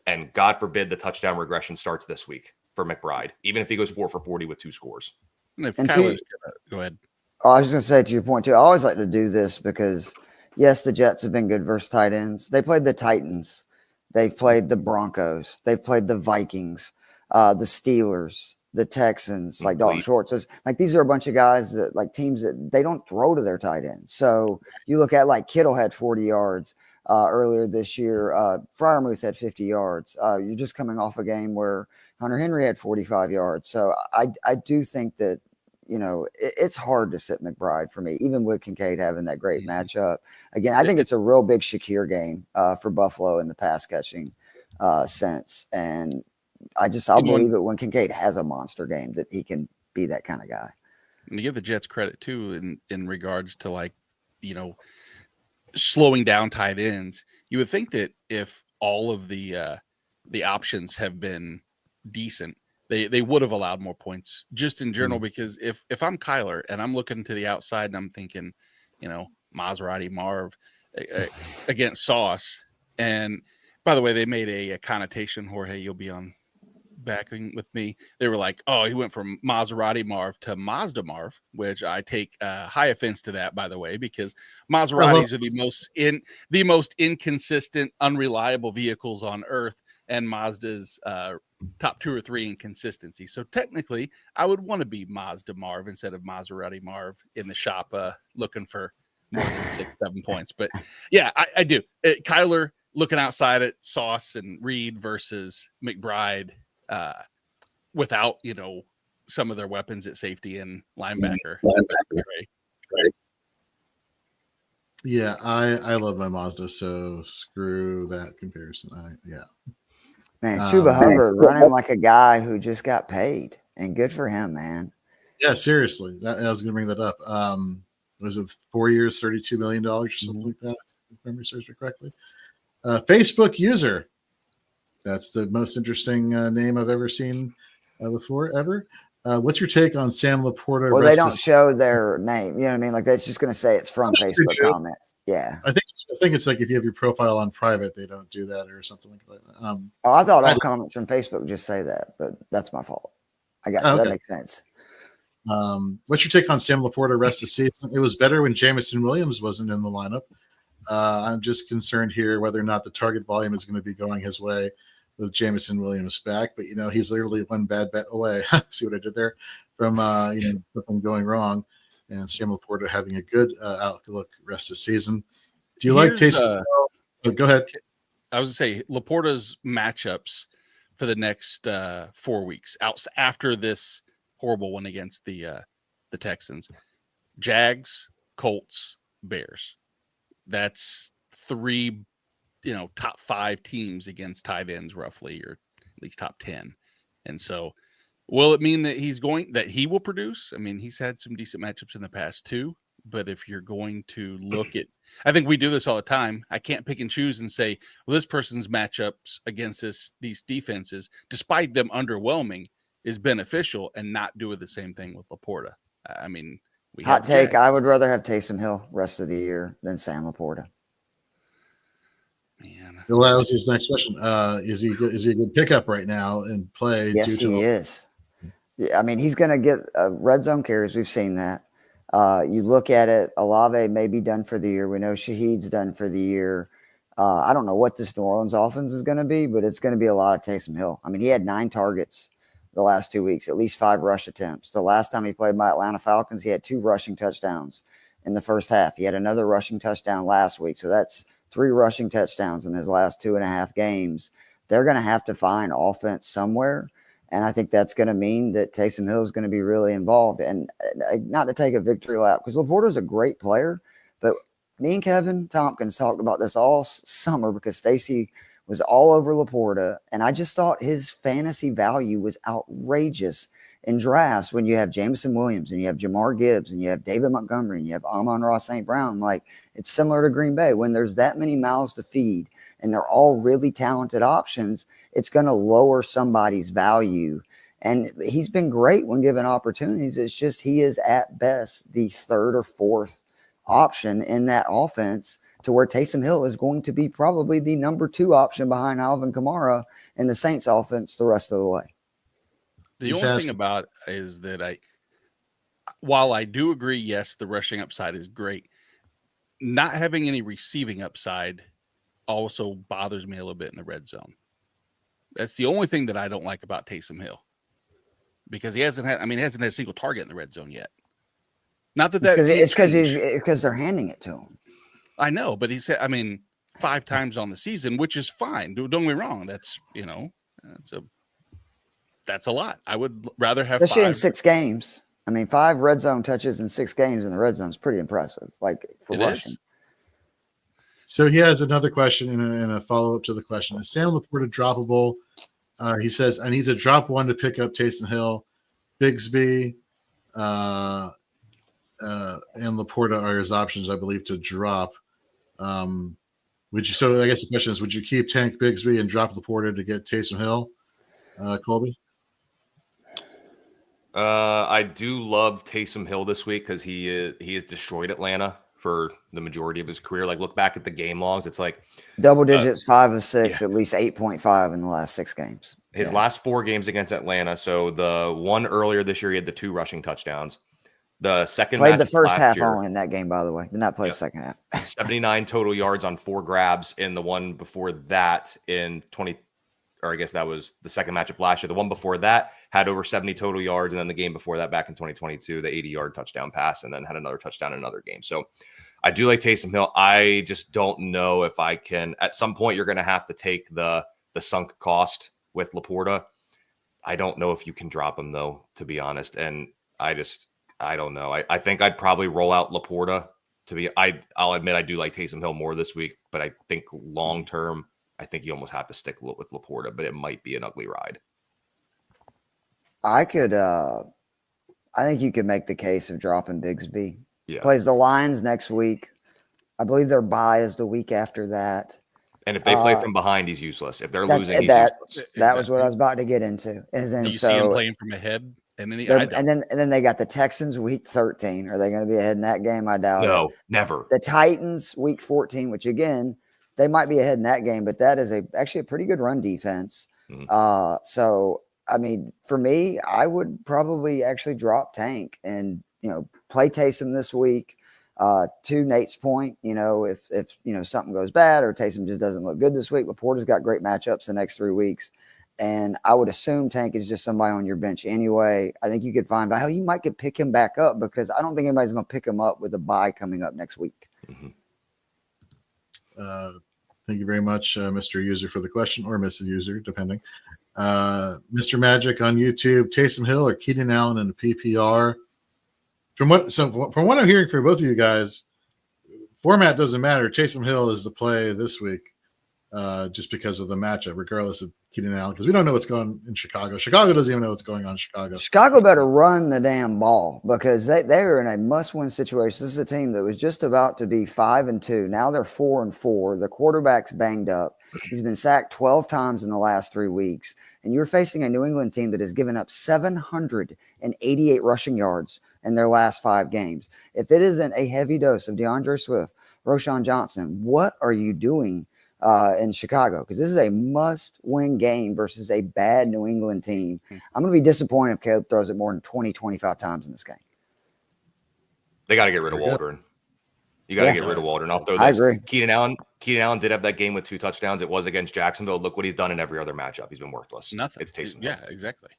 And God forbid the touchdown regression starts this week for McBride, even if he goes 4 for 40 with 2 scores. And go ahead. I was just going to say to your point too, I always like to do this because yes, the Jets have been good versus tight ends. They played the Titans. They've played the Broncos. They've played the Vikings, the Steelers, the Texans, like Dalton Schwartz. Like these are a bunch of guys that like teams that they don't throw to their tight ends. So you look at like Kittle had 40 yards earlier this year. Freiermuth had 50 yards. You're just coming off a game where Hunter Henry had 45 yards. So I do think that, it's hard to sit McBride for me, even with Kincaid having that great matchup. Again, I think it's a real big Shakir game for Buffalo in the pass catching sense. And I'll believe it when Kincaid has a monster game that he can be that kind of guy. And to give the Jets credit too, in regards to slowing down tight ends, you would think that if all of the options have been decent, they would have allowed more points just in general. Because if I'm Kyler and I'm looking to the outside and I'm thinking, Maserati Marv against Sauce, and by the way, they made a connotation, Jorge, you'll be on backing with me. They were like, oh, he went from Maserati Marv to Mazda Marv, which I take high offense to that, by the way, because Maseratis are the most inconsistent, unreliable vehicles on earth, and Mazda's top 2 or 3 in consistency. So technically, I would want to be Mazda Marv instead of Maserati Marv in the shop looking for more than 6-7 points. But yeah, I do. Kyler looking outside at Sauce and Reed versus McBride without, some of their weapons at safety and linebacker. Right. Yeah, I love my Mazda, so screw that comparison. Man, Chuba Hubbard running like a guy who just got paid, and good for him, man. Yeah, seriously. I was going to bring that up. Was it 4 years, $32 million or something like that, if memory serves me correctly? Facebook user. That's the most interesting name I've ever seen before, ever. What's your take on Sam Laporta? Well, they don't show their name. You know what I mean? Like, that's just going to say it's from Facebook comments. Yeah. I think it's like if you have your profile on private, they don't do that or something like that. I thought all comments from Facebook just say that, but that's my fault. I got you. Okay. That makes sense. What's your take on Sam Laporta rest of season? It was better when Jamison Williams wasn't in the lineup. I'm just concerned here whether or not the target volume is going to be going his way with Jamison Williams back. But, he's literally one bad bet away. See what I did there? From, something going wrong. And Sam Laporta having a good outlook rest of season. Do you like Taysom? Go ahead. I was going to say Laporta's matchups for the next 4 weeks after this horrible one against the Texans. Jags, Colts, Bears. That's 3, top 5 teams against tight ends roughly, or at least top 10. And so will it mean that he will produce? I mean, he's had some decent matchups in the past too, but if you're going to look at, I think we do this all the time. I can't pick and choose and say, well, this person's matchups against these defenses, despite them underwhelming, is beneficial, and not do the same thing with Laporta. I mean, hot take. I would rather have Taysom Hill rest of the year than Sam Laporta. Man, that was his next question. Is he a good pickup right now and play? Yes, he is. Yeah, I mean, he's going to get red zone carries. We've seen that. You look at it, Olave may be done for the year. We know Shaheed's done for the year. I don't know what this New Orleans offense is going to be, but it's going to be a lot of Taysom Hill. I mean, he had 9 targets the last 2 weeks, at least 5 rush attempts. The last time he played by Atlanta Falcons, he had 2 rushing touchdowns in the first half. He had another rushing touchdown last week. So that's 3 rushing touchdowns in his last 2.5 games. They're going to have to find offense somewhere. And I think that's going to mean that Taysom Hill is going to be really involved. And not to take a victory lap, because Laporta's a great player, but me and Kevin Tompkins talked about this all summer because Stacy was all over Laporta, and I just thought his fantasy value was outrageous in drafts when you have Jameson Williams and you have Jamar Gibbs and you have David Montgomery and you have Amon-Ra St. Brown. Like, it's similar to Green Bay. When there's that many mouths to feed and they're all really talented options, it's going to lower somebody's value. And he's been great when given opportunities. It's just he is at best the 3rd or 4th option in that offense, to where Taysom Hill is going to be probably the number 2 option behind Alvin Kamara in the Saints offense the rest of the way. The only thing about it is that while I do agree, yes, the rushing upside is great, not having any receiving upside also bothers me a little bit in the red zone. That's the only thing that I don't like about Taysom Hill, because he hasn't had a single target in the red zone yet. Not that it's because they're handing it to him. I know, but he said, 5 times on the season, which is fine. Don't get me wrong. That's a lot. I would rather have especially 5. in 6 games. I mean, 5 red zone touches in 6 games in the red zone is pretty impressive. Like for It rushing. is. So he has another question and a follow-up to the question. Is Sam Laporta droppable? He says, I need to drop one to pick up Taysom Hill. Bigsby and Laporta are his options, I believe, to drop. So I guess the question is, would you keep Tank Bigsby and drop Laporta to get Taysom Hill, Colby? I do love Taysom Hill this week because he has destroyed Atlanta for the majority of his career. Like, look back at the game logs. It's like double digits, 5 of 6, yeah. at least 8.5 in the last 6 games. His last 4 games against Atlanta. So the one earlier this year, he had the 2 rushing touchdowns. The second played the match first half year, only in that game, by the way. Did not play the second half. 79 total yards on 4 grabs in the one before that in 20, or I guess that was the second matchup last year. The one before that had over 70 total yards, and then the game before that back in 2022, the 80-yard touchdown pass, and then had another touchdown in another game. So I do like Taysom Hill. I just don't know if I can. At some point, you're going to have to take the sunk cost with Laporta. I don't know if you can drop him, though, to be honest. And I don't know. I think I'd probably roll out Laporta I'll admit I do like Taysom Hill more this week, but I think long term, I think you almost have to stick with Laporta, but it might be an ugly ride. I think you could make the case of dropping Bigsby. Yeah. Plays the Lions next week. I believe their bye is the week after that. And if they play from behind, he's useless. If they're losing, he's that useless. That was what I was about to get into. And then Do you see him playing from ahead? And then they got the Texans week 13. Are they going to be ahead in that game? I doubt it. No, never. The Titans week 14, which again, they might be ahead in that game, but that is actually a pretty good run defense. Mm-hmm. So I mean, for me, I would probably actually drop Tank and play Taysom this week. To Nate's point, if something goes bad or Taysom just doesn't look good this week, Laporta's got great matchups the next 3 weeks. And I would assume Tank is just somebody on your bench anyway. I think you could find out you might could pick him back up because I don't think anybody's going to pick him up with a bye coming up next week. Mm-hmm. Thank you very much, Mr. User, for the question, or Mrs. User, depending. Mr. Magic on YouTube, Taysom Hill or Keenan Allen in the PPR. From what I'm hearing from both of you guys, format doesn't matter. Taysom Hill is the play this week, just because of the matchup, regardless of Keenan Allen, because we don't know what's going on in Chicago. Chicago doesn't even know what's going on in Chicago. Chicago better run the damn ball because they're in a must-win situation. This is a team that was just about to be 5-2. Now they're 4-4. The quarterback's banged up. He's been sacked 12 times in the last 3 weeks. And you're facing a New England team that has given up 788 rushing yards in their last 5 games. If it isn't a heavy dose of DeAndre Swift, Roschon Johnson, what are you doing in Chicago? Because this is a must-win game versus a bad New England team. I'm going to be disappointed if Caleb throws it more than 20, 25 times in this game. They got to get rid of Waldron. You got to get rid of Waldron. I'll throw this. I agree. Keenan Allen did have that game with 2 touchdowns. It was against Jacksonville. Look what he's done in every other matchup. He's been worthless. Nothing. It's Taysom. Yeah, exactly.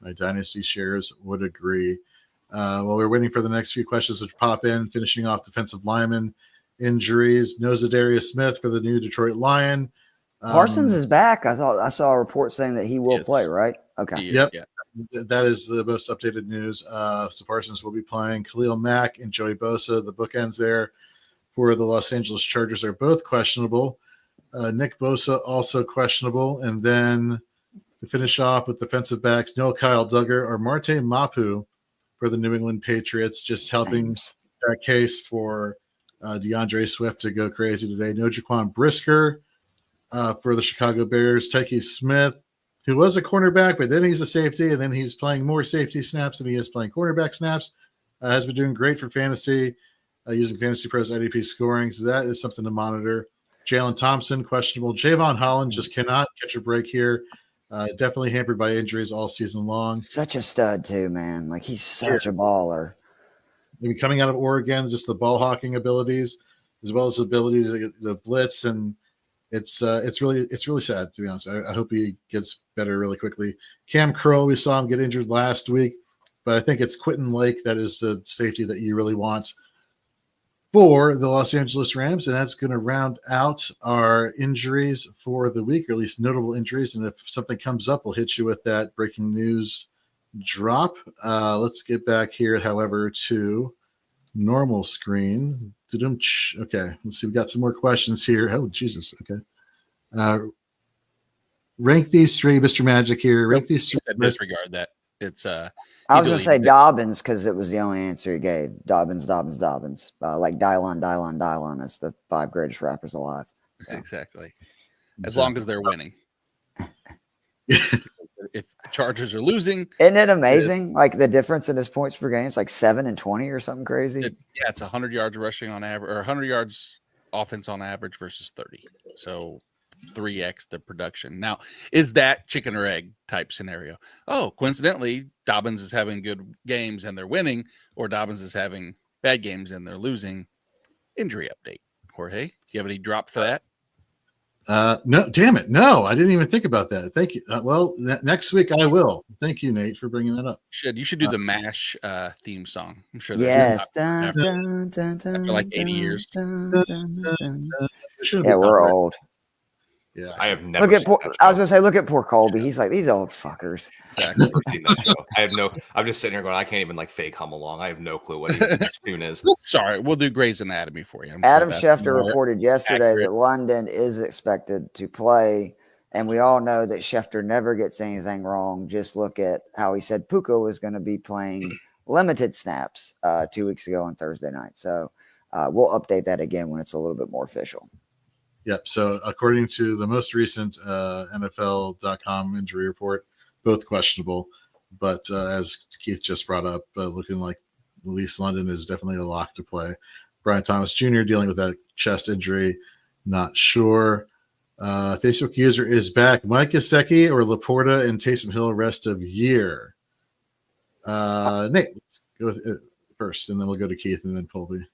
My Dynasty shares would agree. While we're waiting for the next few questions to pop in, finishing off defensive lineman injuries. No Zadarius Smith for the new Detroit Lion. Parsons is back. I saw a report saying that he will play, right? Okay. Yep. Yeah. That is the most updated news. So Parsons will be playing. Khalil Mack and Joey Bosa, the bookends there for the Los Angeles Chargers, are both questionable. Nick Bosa also questionable. And then to finish off with defensive backs, no Kyle Duggar or Marte Mapu for the New England Patriots, just helping that case for DeAndre Swift to go crazy today. No Jaquan Brisker for the Chicago Bears. Tyke Smith, who was a cornerback, but then he's a safety, and then he's playing more safety snaps than he is playing cornerback snaps. Has been doing great for fantasy, using Fantasy Pros IDP scoring, so that is something to monitor. Jalen Thompson, questionable. Javon Holland just cannot catch a break here. Definitely hampered by injuries all season long. Such a stud, too, man. Like, he's such a baller. Maybe coming out of Oregon, just the ball hawking abilities, as well as the ability to blitz, and it's really sad, to be honest. I hope he gets better really quickly. Cam Curl, we saw him get injured last week, but I think it's Quentin Lake that is the safety that you really want for the Los Angeles Rams, and that's going to round out our injuries for the week, or at least notable injuries. And if something comes up, we'll hit you with that breaking news drop. Let's get back here, however, to normal screen. Okay, let's see. We got some more questions here. Oh, Jesus. Okay. Rank these three, Mr. Magic here. Rank these three. Disregard that. It's I was going to say Dobbins because it was the only answer he gave. Dobbins. Like Dylon is the 5 greatest rappers alive. So. Exactly. As long as they're winning. If the Chargers are losing, isn't it amazing? Like the difference in his points per game is like 7 and 20 or something crazy. It's 100 yards rushing on average, or 100 yards offense on average versus 30. So 3x the production. Now, is that chicken or egg type scenario? Oh, coincidentally, Dobbins is having good games and they're winning, or Dobbins is having bad games and they're losing. Injury update. Jorge, do you have any drop for that? No, damn it. No, I didn't even think about that. Thank you. Next week I will. Thank you, Nate, for bringing that up. You should do the MASH theme song. I'm sure. Yes. After like 80 years. Yeah, we're old. Yeah, I have never. I was gonna say, look at poor Colby. He's like these old fuckers. Exactly. I have no. I'm just sitting here going, I can't even like fake hum along. I have no clue what his tune is. Sorry, we'll do Grey's Anatomy for you. Adam Schefter reported yesterday that London is expected to play, and we all know that Schefter never gets anything wrong. Just look at how he said Puka was going to be playing limited snaps 2 weeks ago on Thursday night. So we'll update that again when it's a little bit more official. Yep. So according to the most recent NFL.com injury report, both questionable. But as Keith just brought up, looking like Elise London is definitely a lock to play. Brian Thomas Jr. dealing with that chest injury, not sure. Facebook user is back. Mike Gesicki or Laporta and Taysom Hill rest of year. Nate, let's go with it first, and then we'll go to Keith and then Colby.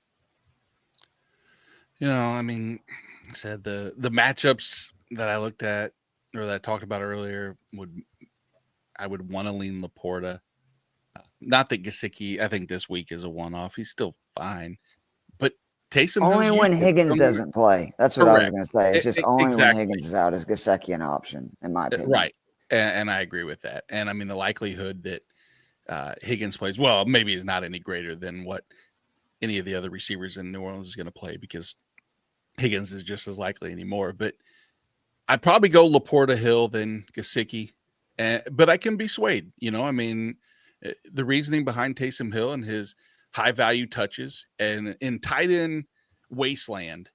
I mean, I said the matchups that I looked at or that I talked about earlier I would want to lean Laporta. Not that Gesicki, I think this week is a one-off. He's still fine. But Taysom only when Higgins doesn't play. That's what I was going to say. It's just only when Higgins is out is Gesicki an option, in my opinion. Right. And I agree with that. And I mean, the likelihood that Higgins plays, well, maybe is not any greater than what any of the other receivers in New Orleans is going to play because Higgins is just as likely anymore. But I'd probably go Laporta, Hill, than Gesicki. But I can be swayed. I mean, the reasoning behind Taysom Hill and his high value touches and in tight end wasteland,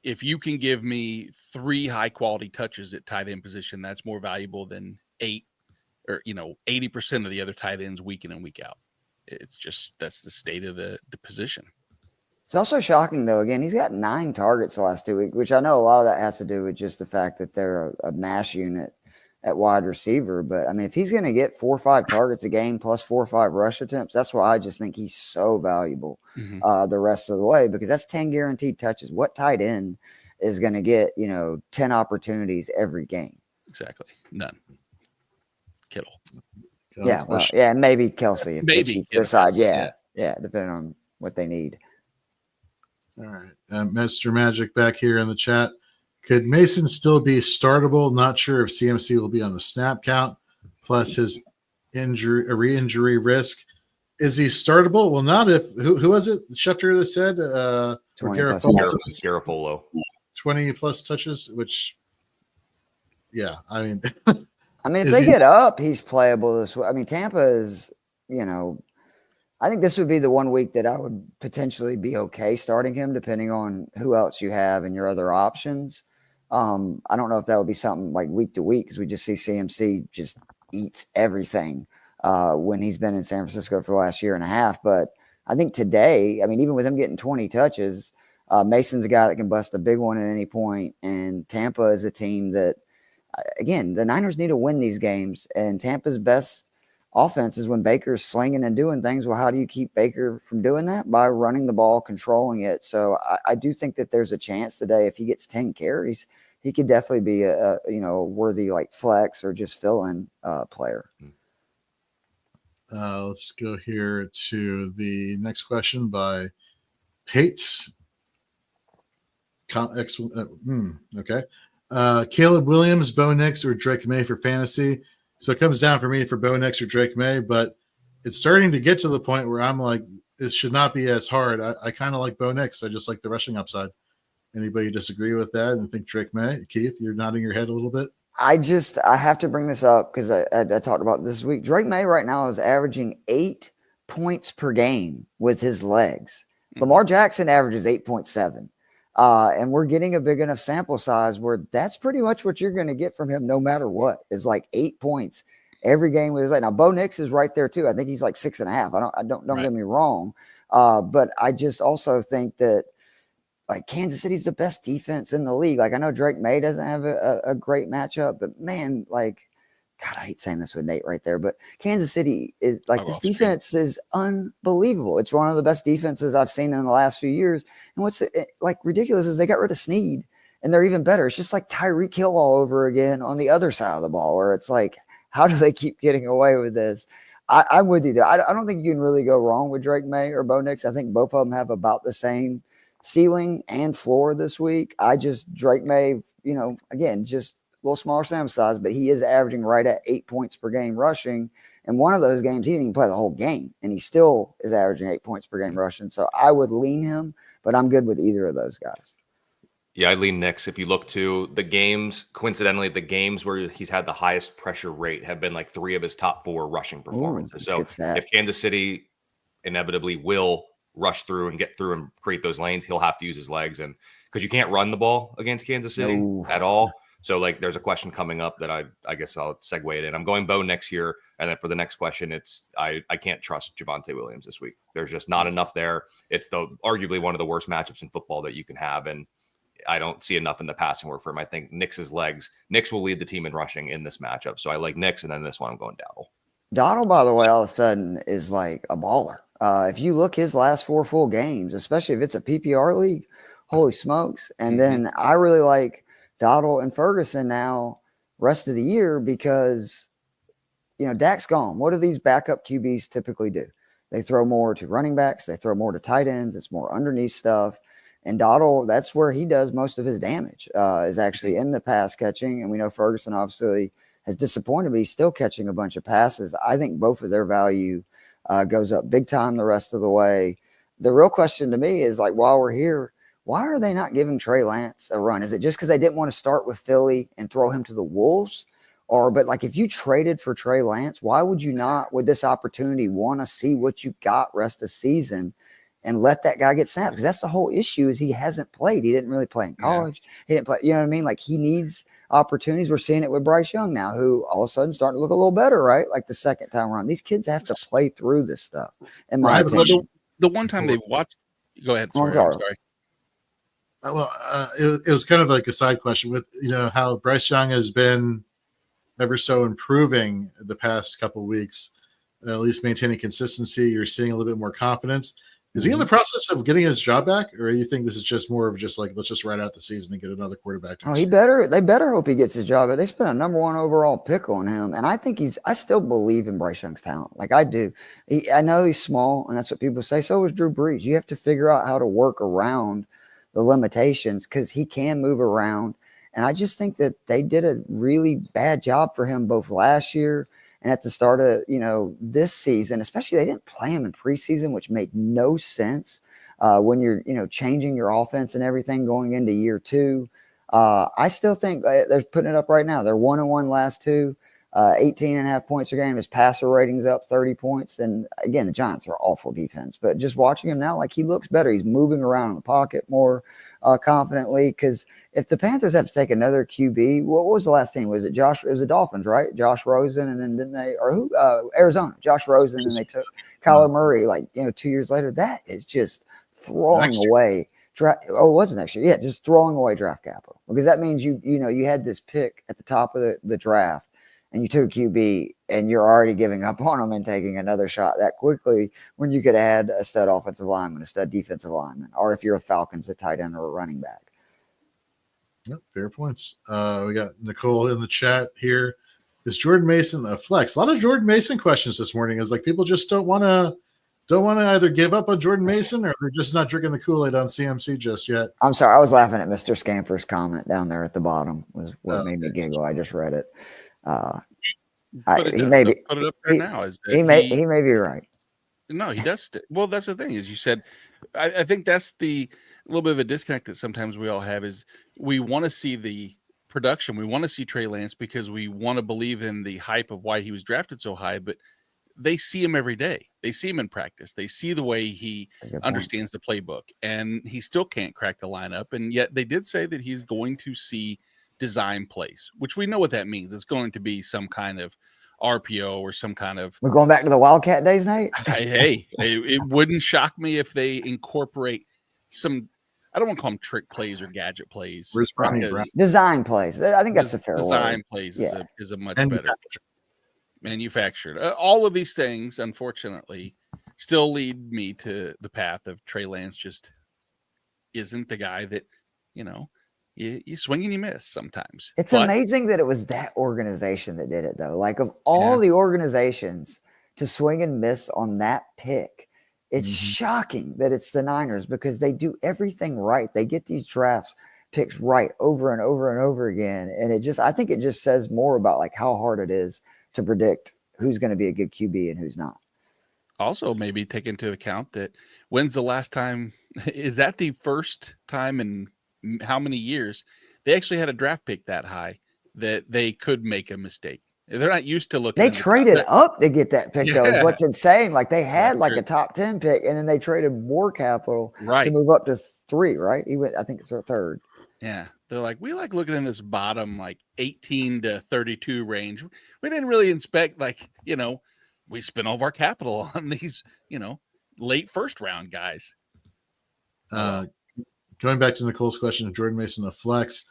if you can give me 3 high quality touches at tight end position, that's more valuable than 8 or 80% of the other tight ends week in and week out. It's just that's the state of the position. It's also shocking, though. Again, he's got 9 targets the last 2 weeks, which I know a lot of that has to do with just the fact that they're a mash unit at wide receiver. But I mean, if he's going to get 4 or 5 targets a game plus 4 or 5 rush attempts, that's why I just think he's so valuable the rest of the way, because that's 10 guaranteed touches. What tight end is going to get 10 opportunities every game? Exactly, none. Kittle. Maybe Kelsey. Maybe decide. Yeah, depending on what they need. All right, Mr. Magic back here in the chat. Could Mason still be startable? Not sure if CMC will be on the snap count, plus his re-injury risk. Is he startable? Well, not if who was it? Schefter that said 20 20 plus touches, which I mean if they get up, he's playable this way. I mean, Tampa is, I think this would be the one week that I would potentially be okay starting him, depending on who else you have and your other options. I don't know if that would be something like week to week, because we just see CMC just eats everything when he's been in San Francisco for the last year and a half. But I think today, I mean, even with him getting 20 touches, Mason's a guy that can bust a big one at any point. And Tampa is a team that, again, the Niners need to win these games. And Tampa's best offense is when Baker's slinging and doing things. Well, how do you keep Baker from doing that? By running the ball, controlling it. So I do think that there's a chance today, if he gets 10 carries, he could definitely be a worthy like flex or just fill-in player. Let's go here to the next question by Pate. Okay. Caleb Williams, Bo Nix, or Drake May for fantasy. So it comes down for me for Bo Nix or Drake May, but it's starting to get to the point where I'm like, this should not be as hard. I kind of like Bo Nix. I just like the rushing upside. Anybody disagree with that and think Drake May? Keith, you're nodding your head a little bit. I have to bring this up because I talked about this week. Drake May right now is averaging 8 points per game with his legs. Lamar Jackson averages 8.7. And we're getting a big enough sample size where that's pretty much what you're going to get from him no matter what. It's like 8 points every game with his leg. Now, Bo Nix is right there too. I think he's like 6.5. Don't Right. get me wrong. But I just also think that like Kansas City's the best defense in the league. Like I know Drake May doesn't have a great matchup, but man, like, God, I hate saying this with Nate right there, but Kansas City is like this defense is unbelievable. It's one of the best defenses I've seen in the last few years. And what's like ridiculous is they got rid of Snead and they're even better. It's just like Tyreek Hill all over again on the other side of the ball where it's like, how do they keep getting away with this? I'm with you there. I don't think you can really go wrong with Drake May or Bo Nix. I think both of them have about the same ceiling and floor this week. Drake May, again, just a little smaller sample size, but he is averaging right at 8 points per game rushing. And one of those games, he didn't even play the whole game, and he still is averaging 8 points per game rushing. So I would lean him, but I'm good with either of those guys. Yeah, I lean Nix. If you look to the games, coincidentally, the games where he's had the highest pressure rate have been like 3 of his top 4 rushing performances. So if Kansas City inevitably will rush through and get through and create those lanes, he'll have to use his legs, and because you can't run the ball against Kansas City at all. So like there's a question coming up that I guess I'll segue it in. I'm going Bo Nix here, and then for the next question, it's I can't trust Javonte Williams this week. There's just not enough there. It's arguably one of the worst matchups in football that you can have, and I don't see enough in the passing work for him. I think Nix will lead the team in rushing in this matchup. So I like Nix, and then this one I'm going Dowdle. Dowdle, by the way, all of a sudden is like a baller. If you look his last 4 full games, especially if it's a PPR league, holy smokes. And then I really like Dowdle and Ferguson now rest of the year because, Dak's gone. What do these backup QBs typically do? They throw more to running backs. They throw more to tight ends. It's more underneath stuff. And Dowdle, that's where he does most of his damage is actually in the pass catching. And we know Ferguson obviously has disappointed, but he's still catching a bunch of passes. I think both of their value goes up big time the rest of the way. The real question to me is like, while we're here, why are they not giving Trey Lance a run? Is it just because they didn't want to start with Philly and throw him to the Wolves? But like if you traded for Trey Lance, why would you not, with this opportunity, want to see what you got rest of season and let that guy get snapped? Because that's the whole issue is he hasn't played. He didn't really play in college. Yeah. He didn't play, you know what I mean? Like he needs opportunities. We're seeing it with Bryce Young now, who all of a sudden starting to look a little better, right? Like the second time around. These kids have to play through this stuff. In my opinion. The one time they watched, go ahead. Sorry. It was kind of like a side question with, how Bryce Young has been ever so improving the past couple of weeks, at least maintaining consistency. You're seeing a little bit more confidence. Is he in the process of getting his job back, or do you think this is just more of just like, let's just ride out the season and get another quarterback? They better hope he gets his job back. They spent a number 1 overall pick on him. And I think I still believe in Bryce Young's talent. Like I do. I know he's small and that's what people say. So is Drew Brees. You have to figure out how to work around the limitations because he can move around. And I just think that they did a really bad job for him both last year and at the start of, this season, especially they didn't play him in preseason, which made no sense when you're, changing your offense and everything going into year 2. I still think they're putting it up right now. They're 1-1 last 2, 18.5 points a game. His passer rating's up 30 points. And again, the Giants are awful defense, but just watching him now, like he looks better. He's moving around in the pocket more confidently because if the Panthers have to take another QB, what was the last team? Was it Josh? It was the Dolphins, right? Josh Rosen, and then didn't they? Or who? Arizona. Josh Rosen, and they took Kyler Murray. 2 years later, that is just throwing away. It wasn't next year. Yeah, just throwing away draft capital because that means you had this pick at the top of the draft, and you took QB, and you're already giving up on them and taking another shot that quickly when you could add a stud offensive lineman, a stud defensive lineman, or if you're a Falcons, a tight end or a running back. Yep, fair points. We got Nicole in the chat here. Is Jordan Mason a flex? A lot of Jordan Mason questions this morning. Is like people just don't want to either give up on Jordan Mason or they're just not drinking the Kool-Aid on CMC just yet. I'm sorry. I was laughing at Mr. Scamper's comment down there at the bottom was what made me giggle. I just read it. But he may be put it up there now. Is that he may be right. No, he does. Well, that's the thing is you said, I think that's the little bit of a disconnect that sometimes we all have is we want to see the production. We want to see Trey Lance because we want to believe in the hype of why he was drafted so high, but they see him every day. They see him in practice. They see the way he understands the playbook, and he still can't crack the lineup. And yet they did say that he's going to see design plays, which we know what that means. It's going to be some kind of RPO or some kind of. We're going back to the Wildcat days, Nate. Hey, it wouldn't shock me if they incorporate some. I don't want to call them trick plays or gadget plays. Where's Ronnie Brown? Design plays. I think that's a fair design word. plays Yeah. is a much better manufactured. All of these things, unfortunately, still lead me to the path of Trey Lance just isn't the guy that, you swing and you miss sometimes. It's amazing that it was that organization that did it, though. Like, of all the organizations to swing and miss on that pick, it's shocking that it's the Niners because they do everything right. They get these drafts picks right over and over and over again. And I think it just says more about like how hard it is to predict who's going to be a good QB and who's not. Also, maybe take into account that when's the last time, is that the first time in how many years they actually had a draft pick that high that they could make a mistake? They're not used to looking. They traded up to get that pick, though. Is what's insane. Like they had a top 10 pick, and then they traded more capital to move up to 3. Right? He went, I think it's their 3rd. Yeah, they're like, we like looking in this bottom 18 to 32 range. We didn't really inspect we spent all of our capital on these late first round guys. Going back to Nicole's question of Jordan Mason of flex.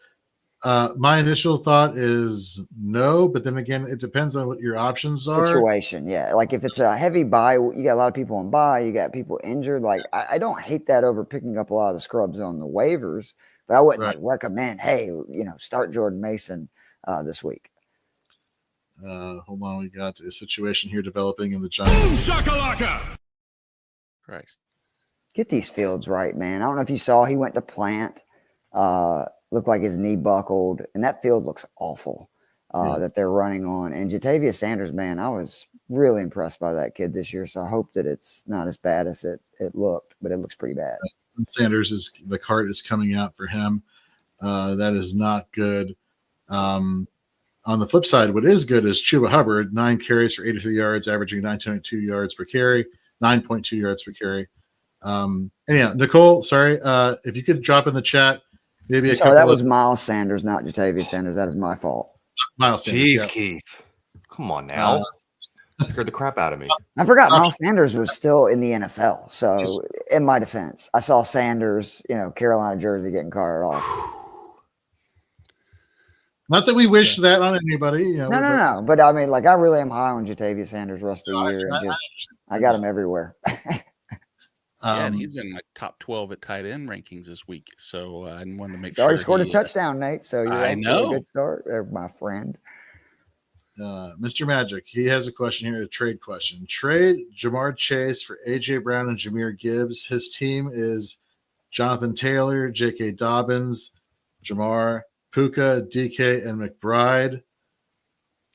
My initial thought is no, but then again, it depends on what your options are. Situation, yeah. Like if it's a heavy buy, you got a lot of people on buy, you got people injured. Like I don't hate that over picking up a lot of the scrubs on the waivers, but I wouldn't recommend, hey, start Jordan Mason this week. Hold on, we got a situation here developing in the Giants. Boom shakalaka! Christ. Get these fields right, man. I don't know if you saw, he went to plant. Looked like his knee buckled, and that field looks awful that they're running on. And Jatavius Sanders, man, I was really impressed by that kid this year. So I hope that it's not as bad as it looked, but it looks pretty bad. Sanders the cart is coming out for him. That is not good. On the flip side, what is good is Chuba Hubbard, 9 carries for 83 yards, averaging 9.2 yards per carry, 9.2 yards per carry. Anyhow, Nicole, sorry, if you could drop in the chat. Maybe that was Miles Sanders, not Jatavius Sanders. That is my fault. Miles Sanders. Jeez, Keith. Come on now. Scared the crap out of me. I forgot Miles Sanders was still in the NFL. So, in my defense, I saw Sanders, Carolina jersey getting carted off. Not that we wish that on anybody. No. But I mean, I really am high on Jatavius Sanders rest of the year. I got him everywhere. And he's in top 12 at tight end rankings this week. So I wanted to make sure. Already scored a touchdown, Nate. So you're off to a good start there, my friend. Mr. Magic, he has a question here, a trade question. Trade Jamar Chase for A.J. Brown and Jahmyr Gibbs. His team is Jonathan Taylor, J.K. Dobbins, Jamar, Puka, DK, and McBride.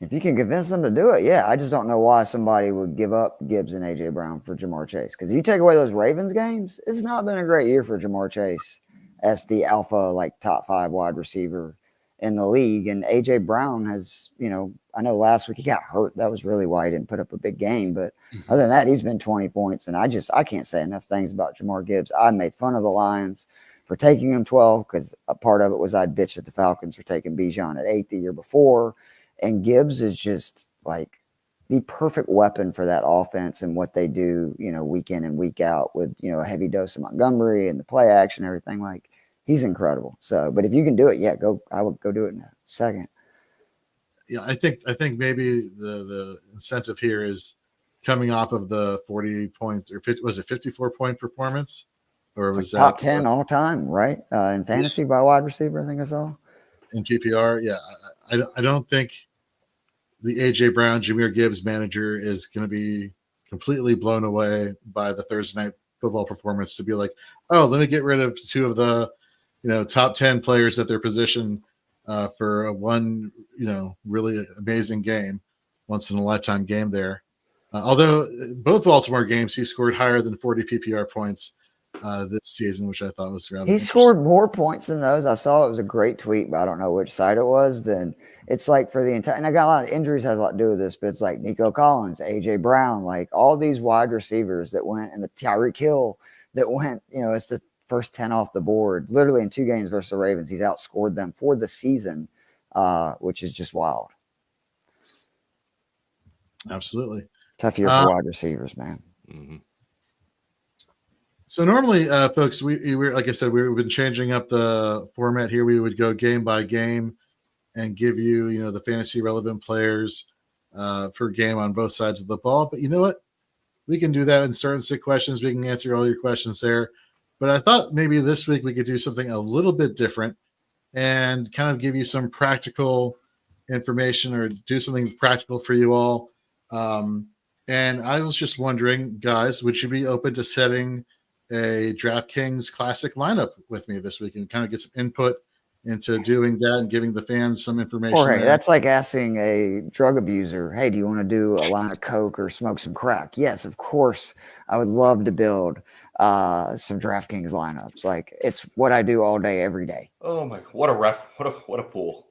If you can convince them to do it, yeah. I just don't know why somebody would give up Gibbs and A.J. Brown for Jamar Chase. Because you take away those Ravens games, it's not been a great year for Jamar Chase as the alpha, top 5 wide receiver in the league. And A.J. Brown has, I know last week he got hurt. That was really why he didn't put up a big game. But other than that, he's been 20 points. And I can't say enough things about Jamar Gibbs. I made fun of the Lions for taking him 12 because a part of it was I'd bitched at the Falcons for taking Bijan at 8 the year before. And Gibbs is just the perfect weapon for that offense and what they do, week in and week out with, a heavy dose of Montgomery and the play action, everything. He's incredible. So, but if you can do it, I would go do it in a second. Yeah, I think maybe the incentive here is coming off of the 40 points or 50, was it 54-point performance? Or was that top 10 all time, right? In fantasy by wide receiver, I think I saw. In PPR, yeah. I don't think the A.J. Brown, Jahmyr Gibbs manager is going to be completely blown away by the Thursday night football performance to be like, oh, let me get rid of 2 of the, top 10 players at their position for one, really amazing game. once in a lifetime game there. Although both Baltimore games, he scored higher than 40 PPR points this season, which I thought was rather He interesting. scored more points than those. I saw it was a great tweet, but I don't know which side it was. Then it's like for the entire, and I got a lot of injuries has a lot to do with this, but it's like Nico Collins, AJ Brown, like all these wide receivers that went, and the Tyreek Hill that went, it's the first 10 off the board. Literally in 2 games versus the Ravens, he's outscored them for the season, which is just wild. Absolutely. Tough year for wide receivers, man. Mm-hmm. So normally, folks, we're like I said, we've been changing up the format here. We would go game by game and give you, the fantasy relevant players per game on both sides of the ball. But you know what? We can do that in start and sit questions. We can answer all your questions there. But I thought maybe this week we could do something a little bit different and kind of give you some practical information or do something practical for you all. And I was just wondering, guys, would you be open to setting a DraftKings Classic lineup with me this week and kind of get some input into doing that and giving the fans some information? Jorge, that's like asking a drug abuser, hey, do you want to do a line of coke or smoke some crack? Yes, of course. I would love to build some DraftKings lineups. Like, it's what I do all day, every day. Oh my! What a pool!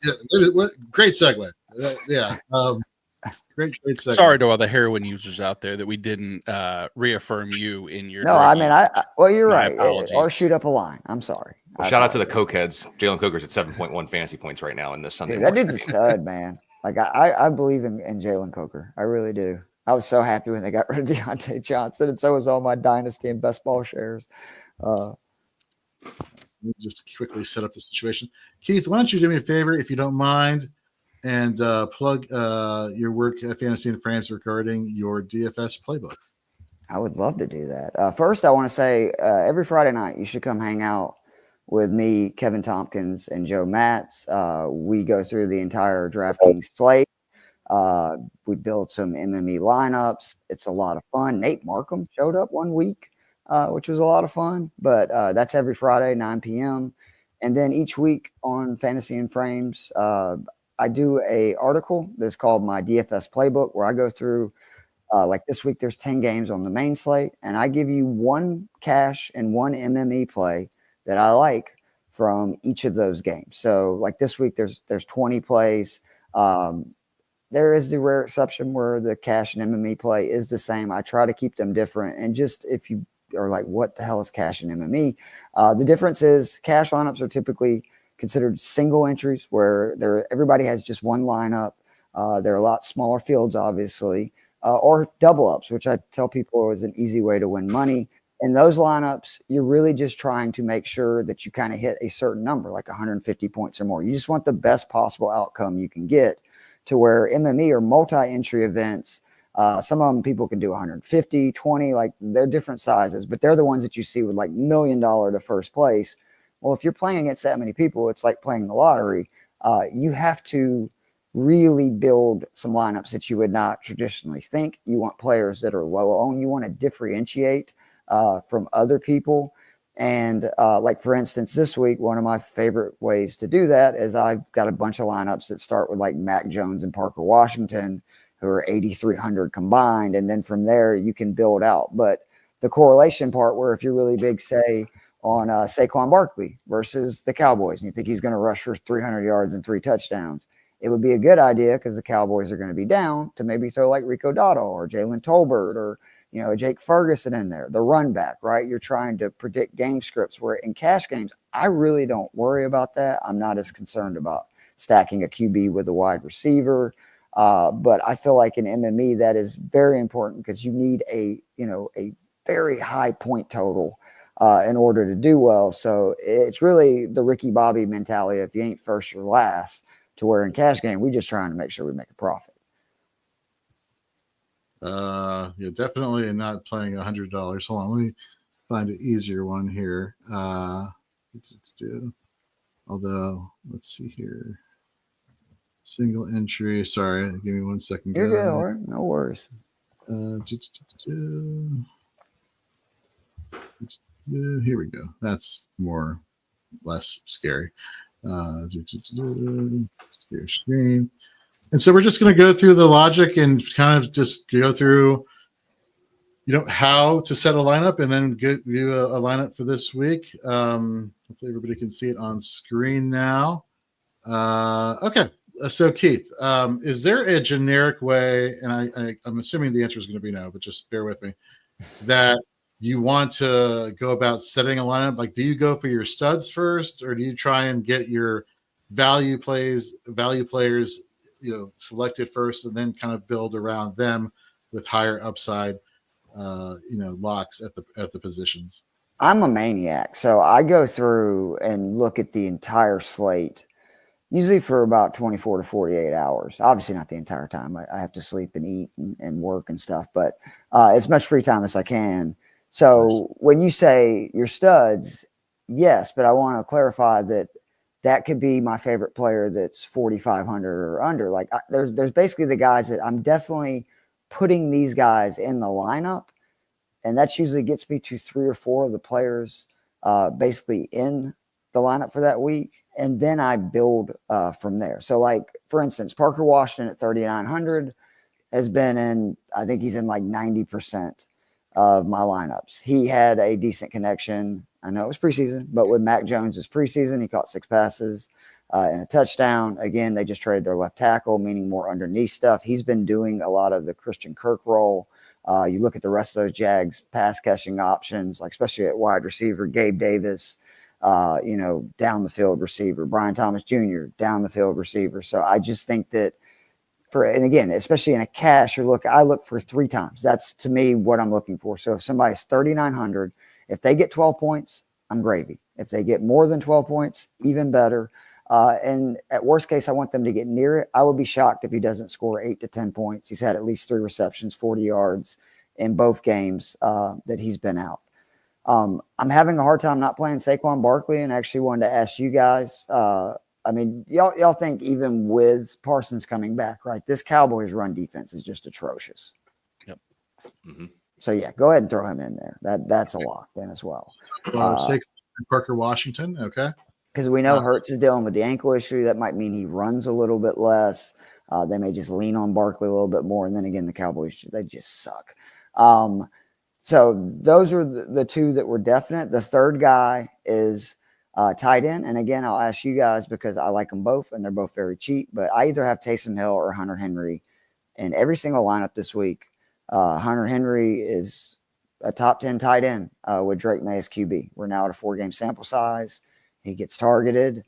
Yeah, great segue. Yeah. Great segue. Sorry to all the heroin users out there that we didn't reaffirm you in your. No, I mean, well, you're My right. apologies. Or shoot up a line. I'm sorry. Well, shout out to the cokeheads. Jalen Coker's at 7.1 fantasy points right now in this Sunday. Dude, that morning dude's a game. stud, man. Like, I believe in Jalen Coker. I really do. I was so happy when they got rid of Deontay Johnson, and so was all my Dynasty and best ball shares. Let me just quickly set up the situation. Keith, why don't you do me a favor, if you don't mind, and plug your work at Fantasy and Frames regarding your DFS playbook. I would love to do that. First, I want to say every Friday night, you should come hang out with me, Kevin Tompkins, and Joe Matz. We go through the entire DraftKings slate. We build some MME lineups. It's a lot of fun. Nate Markham showed up one week, which was a lot of fun. But that's every Friday, 9 p.m. And then each week on Fantasy and Frames, I do a article that's called my DFS Playbook, where I go through, like this week, there's 10 games on the main slate, and I give you one cash and one MME play that I like from each of those games. So like this week, there's 20 plays. There is the rare exception where the cash and MME play is the same. I try to keep them different. And just if you are like, what the hell is cash and MME? The difference is cash lineups are typically considered single entries where everybody has just one lineup. They're a lot smaller fields, obviously, or double ups, which I tell people is an easy way to win money. In those lineups, you're really just trying to make sure that you kind of hit a certain number, like 150 points or more. You just want the best possible outcome you can get, to where MME or multi-entry events, some of them people can do 150, 20, like they're different sizes, but they're the ones that you see with like $1 million to first place. Well, if you're playing against that many people, it's like playing the lottery. You have to really build some lineups that you would not traditionally think. You want players that are low owned. You want to differentiate from other people. And like, for instance, this week, one of my favorite ways to do that is I've got a bunch of lineups that start with like Mac Jones and Parker Washington, who are 8,300 combined. And then from there, you can build out. But the correlation part, where if you're really big, say, on Saquon Barkley versus the Cowboys, and you think he's going to rush for 300 yards and 3 touchdowns, it would be a good idea, because the Cowboys are going to be down, to maybe throw like Rico Dotto or Jalen Tolbert or Jake Ferguson in there, the run back, right? You're trying to predict game scripts, where in cash games, I really don't worry about that. I'm not as concerned about stacking a QB with a wide receiver. But I feel like in MME, that is very important, because you need a very high point total in order to do well. So it's really the Ricky Bobby mentality. If you ain't first, you're last, to where in cash game, we're just trying to make sure we make a profit. Yeah, definitely not playing $100. Hold on, let me find an easier one here. Although, let's see here. Single entry. Sorry, give me 1 second. You're good, or no worries. Here we go. That's less scary. Share screen. And so we're just going to go through the logic and kind of just go through, how to set a lineup and then give you a lineup for this week. Hopefully everybody can see it on screen now. Okay. So Keith, is there a generic way, and I'm assuming the answer is going to be no, but just bear with me, that you want to go about setting a lineup? Like, do you go for your studs first, or do you try and get your value players, selected first, and then kind of build around them with higher upside, locks at the positions? I'm a maniac, so I go through and look at the entire slate, usually for about 24 to 48 hours. Obviously not the entire time. I have to sleep and eat and work and stuff, but as much free time as I can. So when you say your studs, yes, but I want to clarify that could be my favorite player that's 4,500 or under. Like there's basically the guys that I'm definitely putting these guys in the lineup, and that's usually gets me to 3 or 4 of the players basically in the lineup for that week, and then I build from there. So, like for instance, Parker Washington at 3,900 has been in. I think he's in like 90% of my lineups. He had a decent connection. I know it was preseason, but with Mac Jones's preseason, he caught 6 passes and a touchdown. Again, they just traded their left tackle, meaning more underneath stuff. He's been doing a lot of the Christian Kirk role. You look at the rest of those Jags pass catching options, like especially at wide receiver, Gabe Davis. Down the field receiver, Brian Thomas Jr., down the field receiver. So I just think that and again, especially in a cash, I look for 3 times. That's to me what I'm looking for. So if somebody's 3,900, if they get 12 points, I'm gravy. If they get more than 12 points, even better. And at worst case, I want them to get near it. I would be shocked if he doesn't score 8 to 10 points. He's had at least 3 receptions, 40 yards in both games that he's been out. I'm having a hard time not playing Saquon Barkley, and actually wanted to ask you guys. Y'all think even with Parsons coming back, right? This Cowboys run defense is just atrocious. Yep. Mm-hmm. So yeah, go ahead and throw him in there. That's a lock then as well. Saquon Parker Washington, okay. Because we know Hurts is dealing with the ankle issue. That might mean he runs a little bit less. They may just lean on Barkley a little bit more, and then again, the Cowboys, they just suck. So those are the 2 that were definite. The third guy is tight end. And again, I'll ask you guys because I like them both and they're both very cheap, but I either have Taysom Hill or Hunter Henry in every single lineup this week. Hunter Henry is a top 10 tight end with Drake May as QB. We're now at a 4-game sample size. He gets targeted.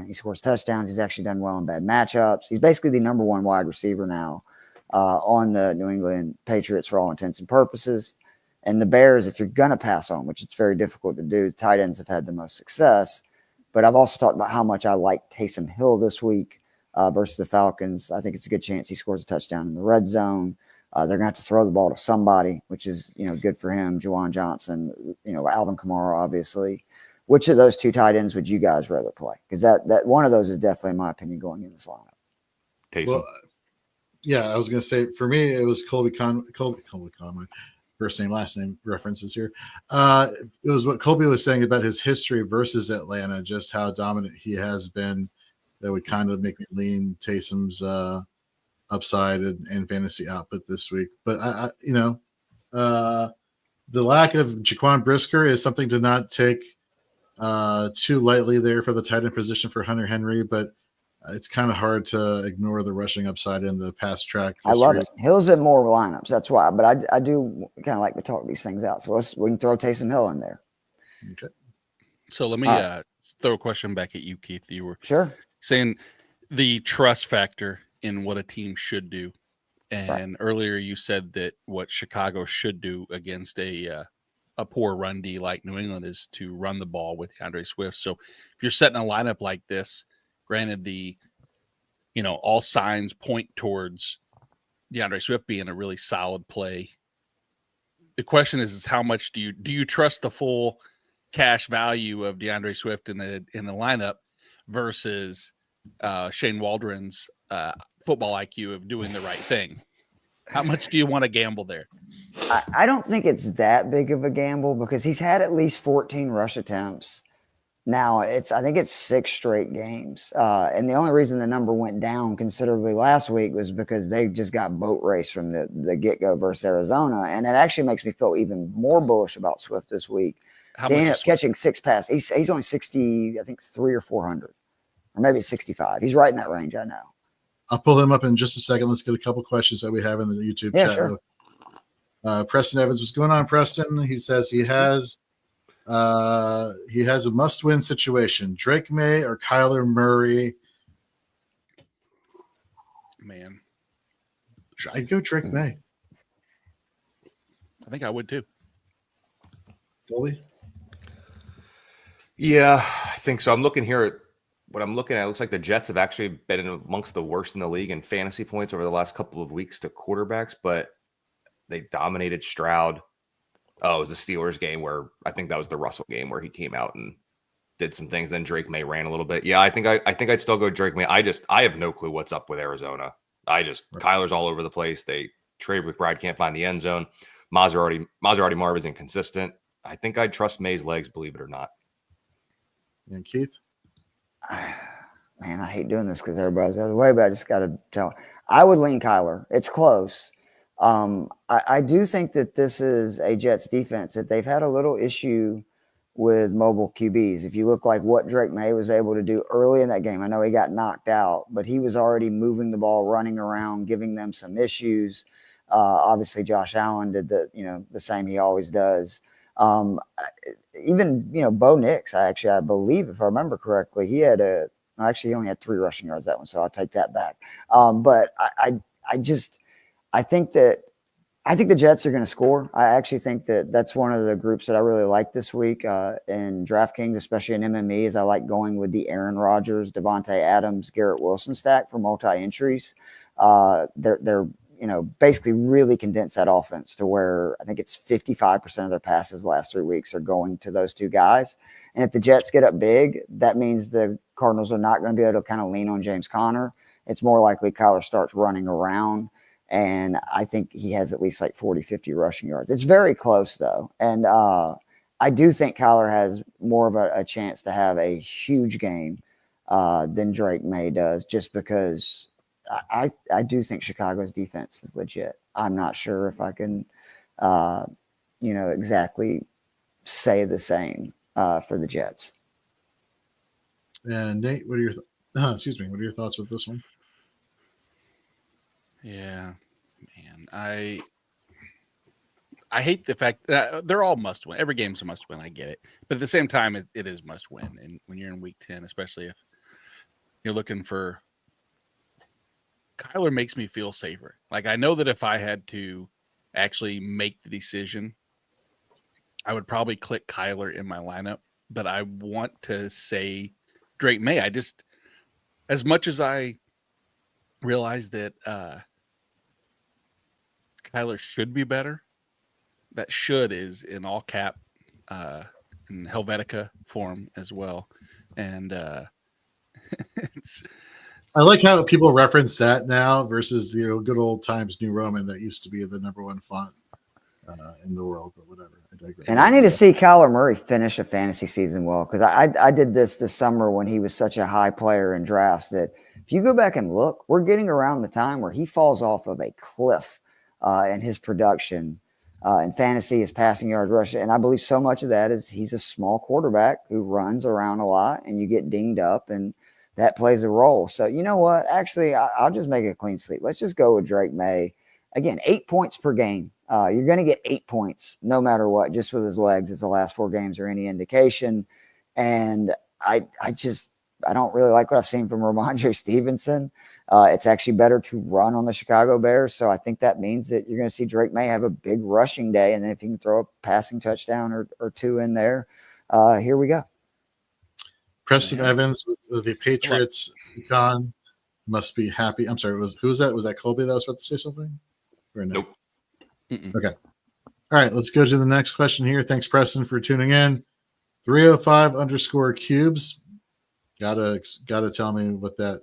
He scores touchdowns. He's actually done well in bad matchups. He's basically the number 1 wide receiver now on the New England Patriots for all intents and purposes. And the Bears, if you're going to pass on, which it's very difficult to do, tight ends have had the most success. But I've also talked about how much I like Taysom Hill this week versus the Falcons. I think it's a good chance he scores a touchdown in the red zone. They're going to have to throw the ball to somebody, which is, good for him. Juwan Johnson, Alvin Kamara, obviously. Which of those 2 tight ends would you guys rather play? Because that one of those is definitely, in my opinion, going in this lineup. Taysom. Well, yeah, I was going to say, for me, it was Colby Conway. First name, last name references here. It was what Colby was saying about his history versus Atlanta, just how dominant he has been. That would kind of make me lean Taysom's upside and fantasy output this week. But the lack of Jaquan Brisker is something to not take too lightly there for the tight end position for Hunter Henry. But it's kind of hard to ignore the rushing upside in the pass track history. I love it. Hill's in more lineups. That's why. But I do kind of like to talk these things out. So we can throw Taysom Hill in there. Okay. So let me throw a question back at you, Keith. You were saying the trust factor in what a team should do. And earlier you said that what Chicago should do against a poor run D like New England is to run the ball with DeAndre Swift. So if you're setting a lineup like this, granted, all signs point towards DeAndre Swift being a really solid play. The question is how much do you trust the full cash value of DeAndre Swift in the lineup versus Shane Waldron's football IQ of doing the right thing? How much do you want to gamble there? I don't think it's that big of a gamble because he's had at least 14 rush attempts Now I think it's 6 straight games. And the only reason the number went down considerably last week was because they just got boat raced from the get-go versus Arizona. And it actually makes me feel even more bullish about Swift this week. How They much ended is up catching 6 passes. He's only 60, I think 3 or 400, or maybe 65. He's right in that range, I know. I'll pull him up in just a second. Let's get a couple questions that we have in the YouTube Yeah, chat. sure. Preston Evans, what's going on, Preston? He says he has a must-win situation: Drake May or Kyler Murray. Man, I'd go Drake May. I think I would too. Dolby? Yeah, I think so. I'm looking here at what I'm looking at. It looks like the Jets have actually been amongst the worst in the league in fantasy points over the last couple of weeks to quarterbacks, but they dominated Stroud. Oh, it was the Steelers game where I think that was the Russell game where he came out and did some things. Then Drake May ran a little bit. Yeah, I think I'd still go Drake May. I have no clue what's up with Arizona. Kyler's all over the place. They trade McBride, can't find the end zone. Maserati Marv is inconsistent. I think I'd trust May's legs, believe it or not. And Keith? Man, I hate doing this because everybody's the other way, but I just got to tell. I would lean Kyler. It's close. I do think that this is a Jets defense that they've had a little issue with mobile QBs. If you look like what Drake May was able to do early in that game, I know he got knocked out, but he was already moving the ball, running around, giving them some issues. Obviously, Josh Allen did the same he always does. Even Bo Nix, I believe, if I remember correctly, he only had 3 rushing yards that one, so I'll take that back. But I think the Jets are going to score. I actually think that that's one of the groups that I really like this week in DraftKings, especially in MME, is I like going with the Aaron Rodgers, Devontae Adams, Garrett Wilson stack for multi-entries. They're basically really condense that offense to where I think it's 55% of their passes the last 3 weeks are going to those 2 guys. And if the Jets get up big, that means the Cardinals are not going to be able to kind of lean on James Conner. It's more likely Kyler starts running around. And I think he has at least like 40, 50 rushing yards. It's very close, though. And I do think Kyler has more of a chance to have a huge game than Drake May does, just because I do think Chicago's defense is legit. I'm not sure if I can, exactly say the same for the Jets. And Nate, what are your thoughts with this one? Yeah, man. I hate the fact that they're all must win. Every game's a must win. I get it. But at the same time, it is must win. And when you're in week 10, especially if you're looking for Kyler, makes me feel safer. Like, I know that if I had to actually make the decision, I would probably click Kyler in my lineup. But I want to say Drake May. As much as I realize that Kyler should be better, that should is in all cap in Helvetica form as well. And I like how people reference that now versus good old times New Roman that used to be the number 1 font in the world, but whatever. I digress. And I need to see Kyler Murray finish a fantasy season well, because I did this summer when he was such a high player in drafts that if you go back and look, we're getting around the time where he falls off of a cliff in his production in fantasy, his passing yards, rush. And I believe so much of that is he's a small quarterback who runs around a lot and you get dinged up, and that plays a role. So you know what? Actually, I'll just make it a clean sweep. Let's just go with Drake May. Again, 8 points per game. You're going to get 8 points no matter what, just with his legs, if the last 4 games are any indication. And I don't really like what I've seen from Ramondre Stevenson. It's actually better to run on the Chicago Bears. So I think that means that you're going to see Drake May have a big rushing day. And then if he can throw a passing touchdown or 2 in there, here we go. Preston Evans with the Patriots econ must be happy. I'm sorry, who was that? Was that Colby that was about to say something? Or no? Nope. Mm-mm. Okay. All right, let's go to the next question here. Thanks, Preston, for tuning in. 305_cubes. Gotta tell me what that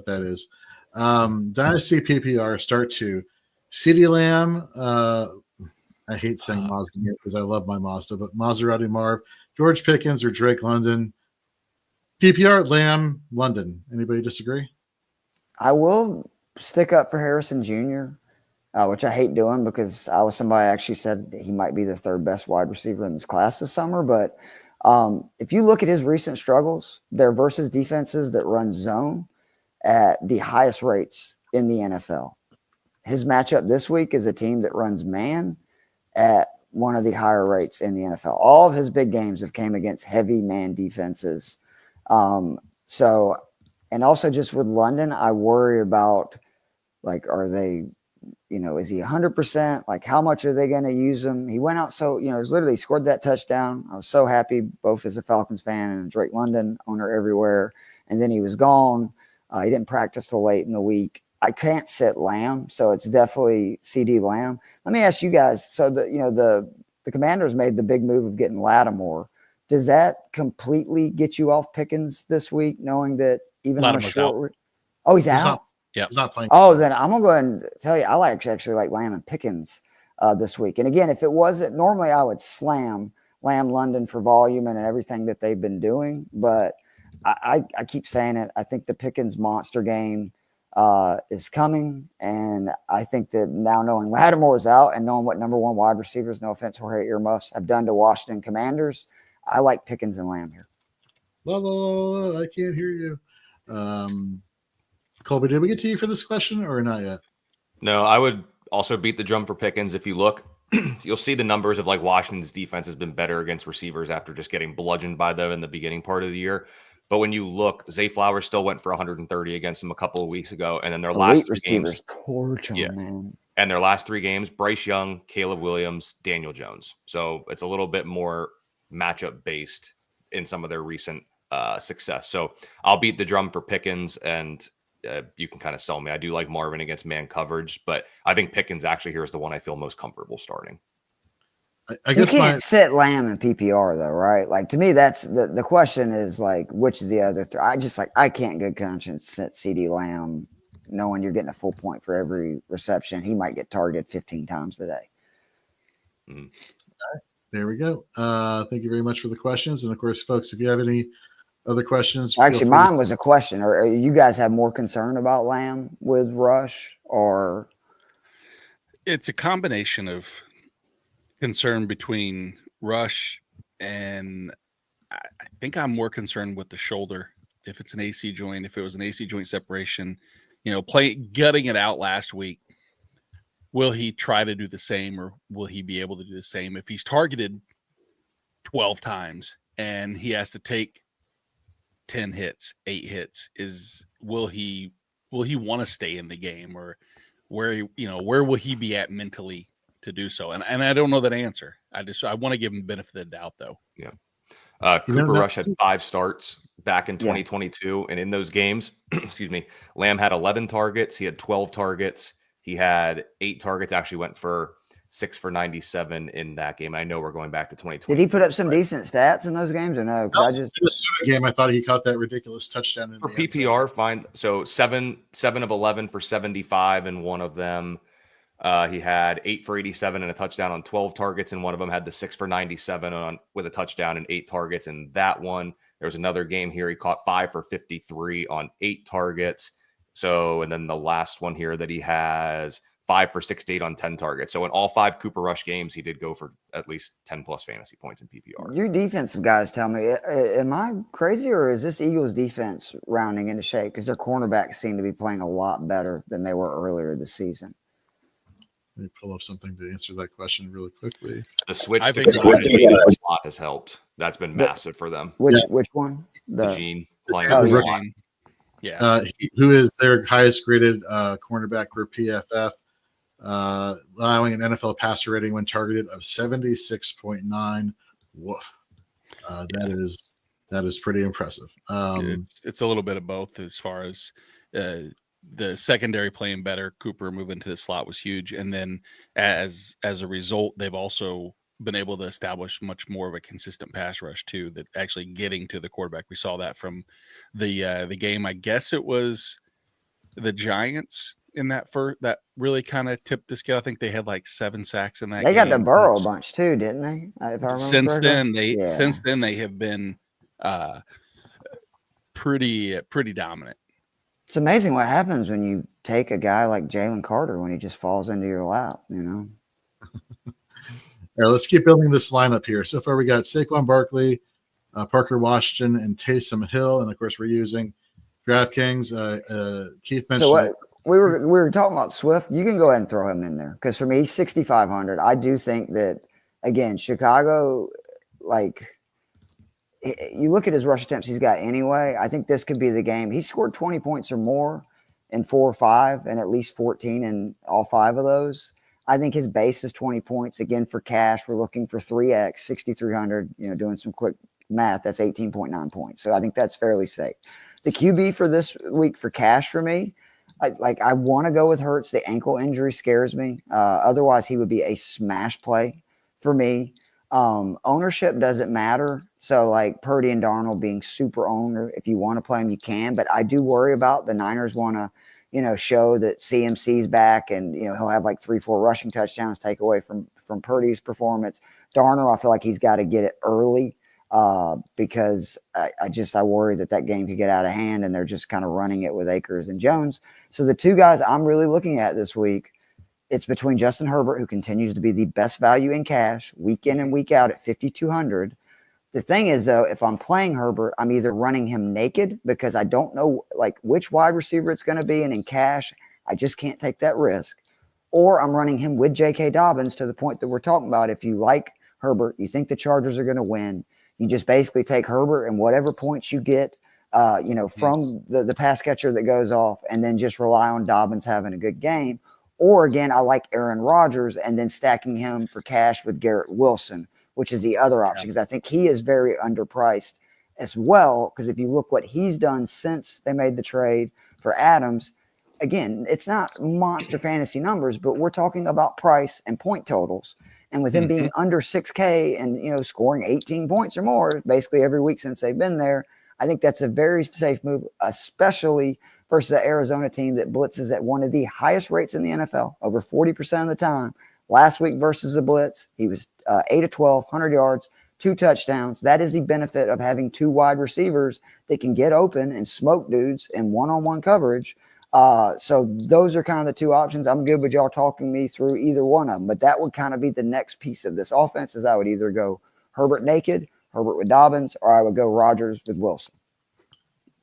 is. Dynasty PPR start 2. CeeDee Lamb. I hate saying Mazda because I love my Mazda, but Maserati Marv, George Pickens, or Drake London. PPR, Lamb, London. Anybody disagree? I will stick up for Harrison Jr., which I hate doing because I was somebody actually said that he might be the third best wide receiver in this class this summer. But if you look at his recent struggles, they're versus defenses that run zone at the highest rates in the NFL. His matchup this week is a team that runs man at one of the higher rates in the NFL. All of his big games have came against heavy man defenses. So, and also just with London, I worry about, like, are they, is he 100%? Like, how much are they going to use him? He went out. So, it was literally scored that touchdown. I was so happy, both as a Falcons fan and a Drake London owner everywhere. And then he was gone. He didn't practice till late in the week. I can't sit Lamb, so it's definitely CD Lamb. Let me ask you guys. So the Commanders made the big move of getting Lattimore. Does that completely get you off Pickens this week, knowing that even on a short? Oh, he's out. Yeah, He's not playing. Oh, then I'm gonna go ahead and tell you, I actually like Lamb and Pickens this week. And again, if it wasn't normally, I would slam Lamb London for volume and everything that they've been doing, but I keep saying it. I think the Pickens monster game is coming, and I think that now knowing Lattimore is out and knowing what number one wide receivers, no offense, Jorge Earmuffs, have done to Washington Commanders, I like Pickens and Lamb here. I can't hear you. Colby, did we get to you for this question or not yet? No, I would also beat the drum for Pickens. If you look, you'll see the numbers of like Washington's defense has been better against receivers after just getting bludgeoned by them in the beginning part of the year. But when you look, Zay Flowers still went for 130 against them a couple of weeks ago, and then their last three games, man. And their last three games, Bryce Young, Caleb Williams, Daniel Jones. So it's a little bit more matchup based in some of their recent success. So I'll beat the drum for Pickens, and you can kind of sell me. I do like Marvin against man coverage, but I think Pickens actually here is the one I feel most comfortable starting. I guess you can't sit Lamb in PPR though, right? Like, to me, that's the question is like, which of the other three? I can't good conscience sit CD Lamb knowing you're getting a full point for every reception. He might get targeted 15 times today. Mm. There we go. Thank you very much for the questions. And of course, folks, if you have any other questions, actually, mine was a question. Or you guys have more concern about Lamb with Rush, or it's a combination of concern between Rush and I think I'm more concerned with the shoulder. If it's an AC joint, if it was an AC joint separation, gutting it out last week, will he try to do the same, or will he be able to do the same? If he's targeted 12 times and he has to take 10 hits, 8 hits, will he want to stay in the game, or where will he be at mentally to do so? And I don't know that answer. I want to give him benefit of the doubt though. Yeah. Cooper Rush had 5 starts back in 2022. And in those games, excuse me, Lamb had 11 targets. He had 12 targets. He had 8 targets, actually went for 6 for 97 in that game. I know we're going back to 2020. Did he put up some decent stats in those games or no? In the game, I thought he caught that ridiculous touchdown in for the PPR. Fine. So 7 of 11 for 75 in one of them. He had 8 for 87 and a touchdown on 12 targets, and one of them had the 6 for 97 with a touchdown and 8 targets in that one. There was another game here he caught 5 for 53 on 8 targets. So, and then the last one here that he has 5 for 68 on 10 targets. So in all 5 Cooper Rush games, he did go for at least 10 plus fantasy points in PPR. You defensive guys tell me, am I crazy, or is this Eagles defense rounding into shape? Because their cornerbacks seem to be playing a lot better than they were earlier this season. Let me pull up something to answer that question really quickly. The switch to the slot has helped. That's been massive for them. Which one? The Gene. Yeah. Who is their highest graded cornerback per PFF, allowing an NFL passer rating when targeted of 76.9. Woof. That is pretty impressive. It's a little bit of both as far as the secondary playing better. Cooper moving to the slot was huge, and then as a result, they've also been able to establish much more of a consistent pass rush too, that actually getting to the quarterback. We saw that from the game. I guess it was the Giants in that that really kind of tipped the scale. I think they had like 7 sacks in that game. They got the Burrow bunch too, didn't they? Since then they have been pretty dominant. It's amazing what happens when you take a guy like Jalen Carter when he just falls into your lap, you know? All right, let's keep building this lineup here. So far, we got Saquon Barkley, Parker Washington, and Taysom Hill. And of course, we're using DraftKings. Keith mentioned So what, we were talking about Swift. You can go ahead and throw him in there because for me, he's 6,500. I do think that, again, Chicago, like, you look at his rush attempts he's got anyway. I think this could be the game. He scored 20 points or more in 4 or 5 and at least 14 in all 5 of those. I think his base is 20 points. Again, for cash, we're looking for 3x, 6,300, doing some quick math. That's 18.9 points. So I think that's fairly safe. The QB for this week for cash for me, I want to go with Hurts. The ankle injury scares me. Otherwise, he would be a smash play for me. Ownership doesn't matter. So like Purdy and Darnold being super owner, if you want to play them, you can. But I do worry about the Niners want to, show that CMC's back and, he'll have like 3-4 rushing touchdowns, take away from Purdy's performance. Darnold, I feel like he's got to get it early because I worry that game could get out of hand and they're just kind of running it with Akers and Jones. So the two guys I'm really looking at this week, it's between Justin Herbert, who continues to be the best value in cash week in and week out at 5,200. The thing is, though, if I'm playing Herbert, I'm either running him naked because I don't know like which wide receiver it's going to be, and in cash, I just can't take that risk, or I'm running him with J.K. Dobbins to the point that we're talking about. If you like Herbert, you think the Chargers are going to win, you just basically take Herbert and whatever points you get, from the pass catcher that goes off, and then just rely on Dobbins having a good game. Or again, I like Aaron Rodgers and then stacking him for cash with Garrett Wilson, which is the other option, because I think he is very underpriced as well. Because if you look what he's done since they made the trade for Adams, again, it's not monster fantasy numbers, but we're talking about price and point totals. And with him being under 6K and, scoring 18 points or more basically every week since they've been there, I think that's a very safe move, especially versus the Arizona team that blitzes at one of the highest rates in the NFL, over 40% of the time. Last week versus the blitz, he was 8 of 12, 100 yards, 2 touchdowns. That is the benefit of having 2 wide receivers that can get open and smoke dudes in one-on-one coverage. So those are kind of the 2 options. I'm good with y'all talking me through either one of them, but that would kind of be the next piece of this offense is I would either go Herbert naked, Herbert with Dobbins, or I would go Rodgers with Wilson.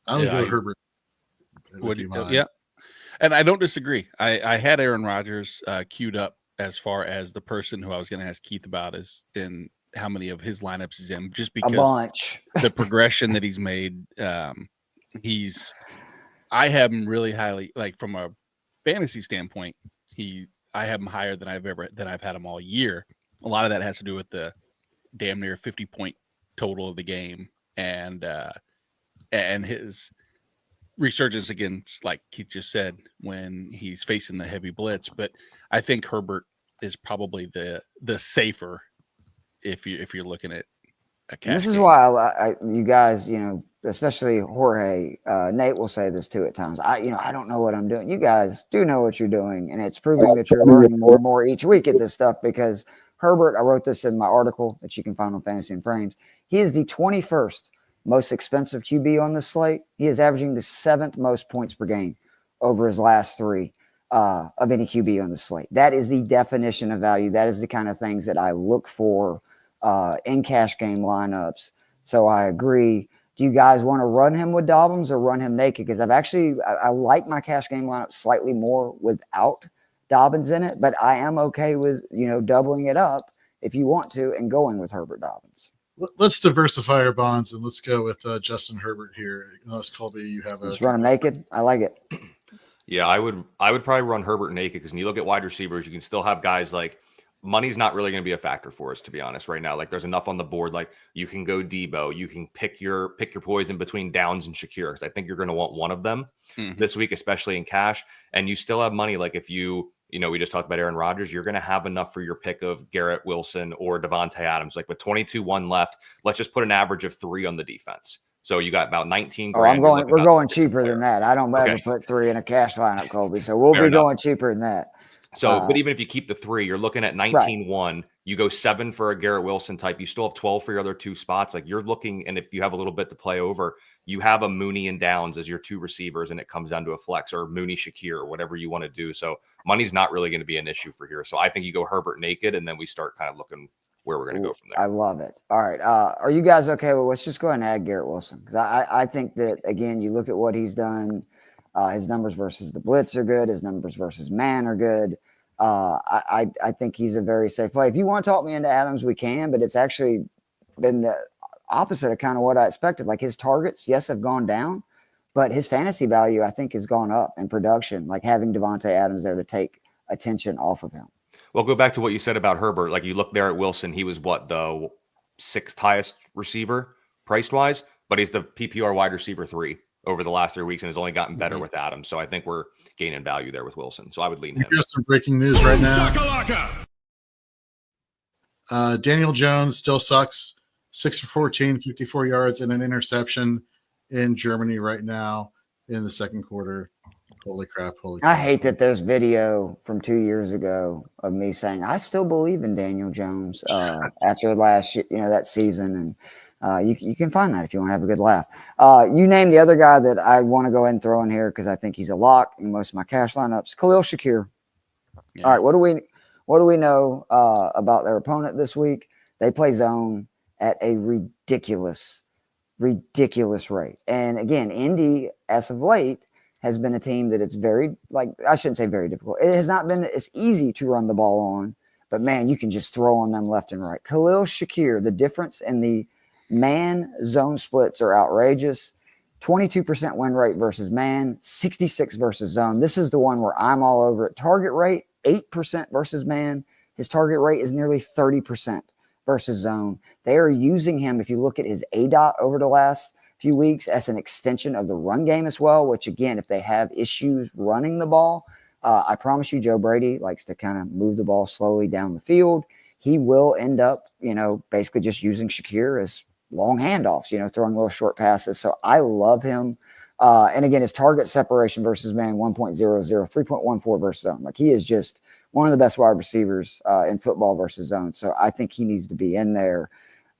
I would go Herbert. Yeah. And I don't disagree. I had Aaron Rodgers queued up as far as the person who I was going to ask Keith about is in how many of his lineups he's in, just because a bunch. The progression that he's made. I have him really highly, like from a fantasy standpoint, I have him higher than I've had him all year. A lot of that has to do with the damn near 50-point total of the game and his resurgence against, like Keith just said, when he's facing the heavy blitz. But I think Herbert is probably the safer if you're looking at a cash. This is why you guys, especially Jorge, Nate will say this too at times. I don't know what I'm doing. You guys do know what you're doing, and it's proving that you're learning more and more each week at this stuff. Because Herbert, I wrote this in my article that you can find on Fantasy and Frames. He is the 21st most expensive QB on the slate. He is averaging the 7th most points per game over his last 3 of any QB on the slate. That is the definition of value. That is the kind of things that I look for in cash game lineups. So I agree. Do you guys want to run him with Dobbins or run him naked? Because I like my cash game lineup slightly more without Dobbins in it, but I am okay with, doubling it up if you want to and going with Herbert Dobbins. Let's diversify our bonds and let's go with Justin Herbert here. Unless Colby, you have just run him naked. I like it. Yeah, I would probably run Herbert naked because when you look at wide receivers, you can still have guys like money's not really going to be a factor for us, to be honest, right now. Like there's enough on the board. Like you can go Debo, you can pick your poison between Downs and Shakir, because I think you're going to want one of them this week, especially in cash. And you still have money. Like if we just talked about Aaron Rodgers, you're going to have enough for your pick of Garrett Wilson or Devontae Adams. Like with 22-1 left, let's just put an average of 3 on the defense. So you got about 19 grand. We're going cheaper than that. I don't ever put 3 in a cash lineup, Colby. So we'll be going cheaper than that. So, but even if you keep the 3, you're looking at 19-1. You go 7 for a Garrett Wilson type. You still have 12 for your other 2 spots. Like you're looking, and if you have a little bit to play over, you have a Mooney and Downs as your 2 receivers, and it comes down to a flex or Mooney Shakir or whatever you want to do. So money's not really going to be an issue for here. So I think you go Herbert naked, and then we start kind of looking where we're going to go from there. I love it. All right. Are you guys okay? Well, let's just go ahead and add Garrett Wilson, because I think that, again, you look at what he's done. His numbers versus the blitz are good. His numbers versus man are good. I think he's a very safe play. If you want to talk me into Adams, we can, but it's actually been the opposite of kind of what I expected. Like his targets, yes, have gone down, but his fantasy value, I think, has gone up in production, like having Devontae Adams there to take attention off of him. Well, go back to what you said about Herbert. Like you look there at Wilson, he was what, the 6th highest receiver price-wise, but he's the PPR wide receiver 3 over the last 3 weeks and has only gotten better with Adams. So I think we're gaining value there with Wilson. So I would lean him. We got some breaking news right now. Shakalaka. Daniel Jones still sucks. 6 for 14, 54 yards, and an interception in Germany right now in the second quarter. Holy crap. I hate that there's video from 2 years ago of me saying, I still believe in Daniel Jones after last year, that season. And you can find that if you want to have a good laugh. You name the other guy that I want to go ahead and throw in here because I think he's a lock in most of my cash lineups. Khalil Shakir. Yeah. All right. What do we know about their opponent this week? They play zone at a ridiculous rate. And again, Indy, as of late, has been a team that it's very, I shouldn't say very difficult. It has not been as easy to run the ball on, but man, you can just throw on them left and right. Khalil Shakir, the difference in the man zone splits are outrageous. 22% win rate versus man, 66 versus zone. This is the one where I'm all over it. Target rate, 8% versus man. His target rate is nearly 30% versus zone. They are using him, if you look at his ADOT over the last few weeks, as an extension of the run game as well, which again, if they have issues running the ball, I promise you, Joe Brady likes to kind of move the ball slowly down the field. He will end up, basically just using Shakir as long handoffs, throwing little short passes. So I love him. And again, his target separation versus man, 1.00, 3.14 versus zone. Like he is just one of the best wide receivers in football versus zone. So I think he needs to be in there.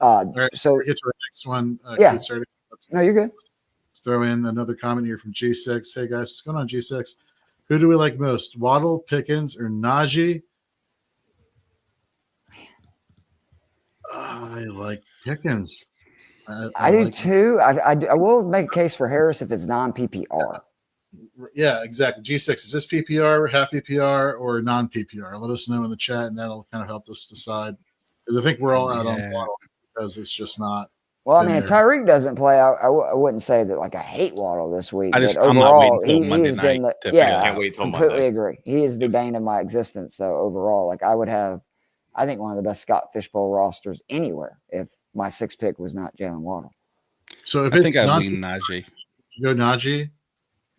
Right, so we get to our next one. Yeah. No, you're good. Throw in another comment here from G6. Hey guys, what's going on, G6? Who do we like most, Waddle, Pickens, or Najee? I like Pickens. I do too. I will make a case for Harris if it's non-PPR. Yeah, exactly. G6, is this PPR, half PPR, or non-PPR? Let us know in the chat, and that'll kind of help us decide. Because I think we're all out on Waddle because it's just not. Well, I mean, if Tyreek doesn't play, I wouldn't say that I hate Waddle this week. I'm overall, not waiting until Monday been night. Can't wait till completely Monday. agree. He is the bane of my existence. So overall, I would have, I think, one of the best Scott Fishbowl rosters anywhere if my 6th pick was not Jalen Waddle. So if I think it's I lean Najee. Go Najee.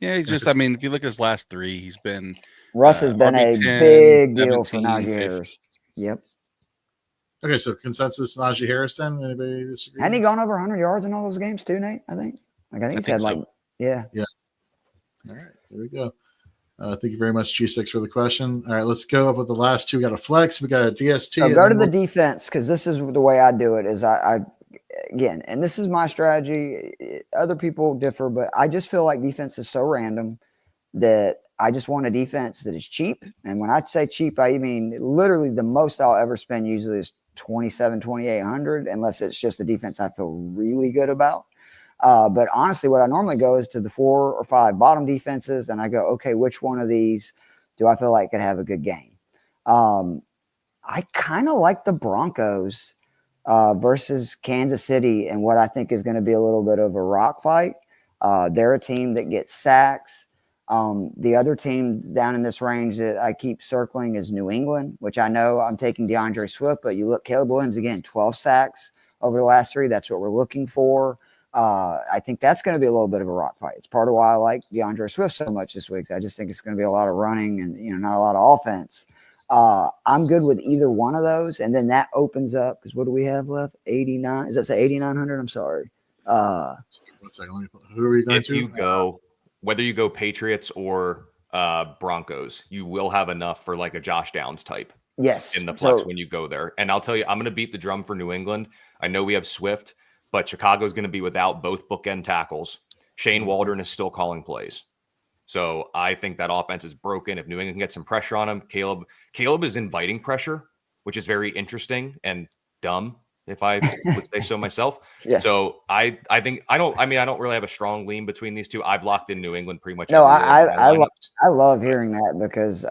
Yeah, he's just. I mean, if you look at his last 3, he's been. Russ has been a RB10, big deal for 17, Najee 50. Harris. Yep. Okay, so consensus Najee Harris then? Anybody disagree? Hadn't he gone over 100 yards in all those games too, Nate? I think. I think he's had so. Yeah. All right, there we go. Thank you very much, G6, for the question. All right, let's go up with the last two. We got a flex, we got a DST. So go to the defense, because this is the way I do it. Is I again, and this is my strategy. Other people differ, but I just feel like defense is so random that I just want a defense that is cheap. And when I say cheap, I mean literally the most I'll ever spend usually is $2,800, unless it's just a defense I feel really good about. But honestly, what I normally go is to the 4 or 5 bottom defenses, and I go, okay, which one of these do I feel like could have a good game? I kind of like the Broncos versus Kansas City, and what I think is going to be a little bit of a rock fight. They're a team that gets sacks. The other team down in this range that I keep circling is New England, which I know I'm taking DeAndre Swift, but you look, Caleb Williams, again, 12 sacks over the last 3. That's what we're looking for. I think that's going to be a little bit of a rock fight. It's part of why I like DeAndre Swift so much this week. I just think it's going to be a lot of running and, not a lot of offense. I'm good with either one of those. And then that opens up, because what do we have left? 89. Does that say 8,900? I'm sorry. 1 second. Who are we going to? If you go, whether you go Patriots or Broncos, you will have enough for like a Josh Downs type. Yes. in the flex So when you go there. And I'll tell you, I'm going to beat the drum for New England. I know we have Swift, but Chicago's going to be without both bookend tackles. Shane Waldron is still calling plays. So I think that offense is broken. If New England can get some pressure on him, Caleb is inviting pressure, which is very interesting and dumb, if I would say so myself. yes. So I don't really have a strong lean between these two. I've locked in New England pretty much. No, everywhere in my lineups. I love hearing that because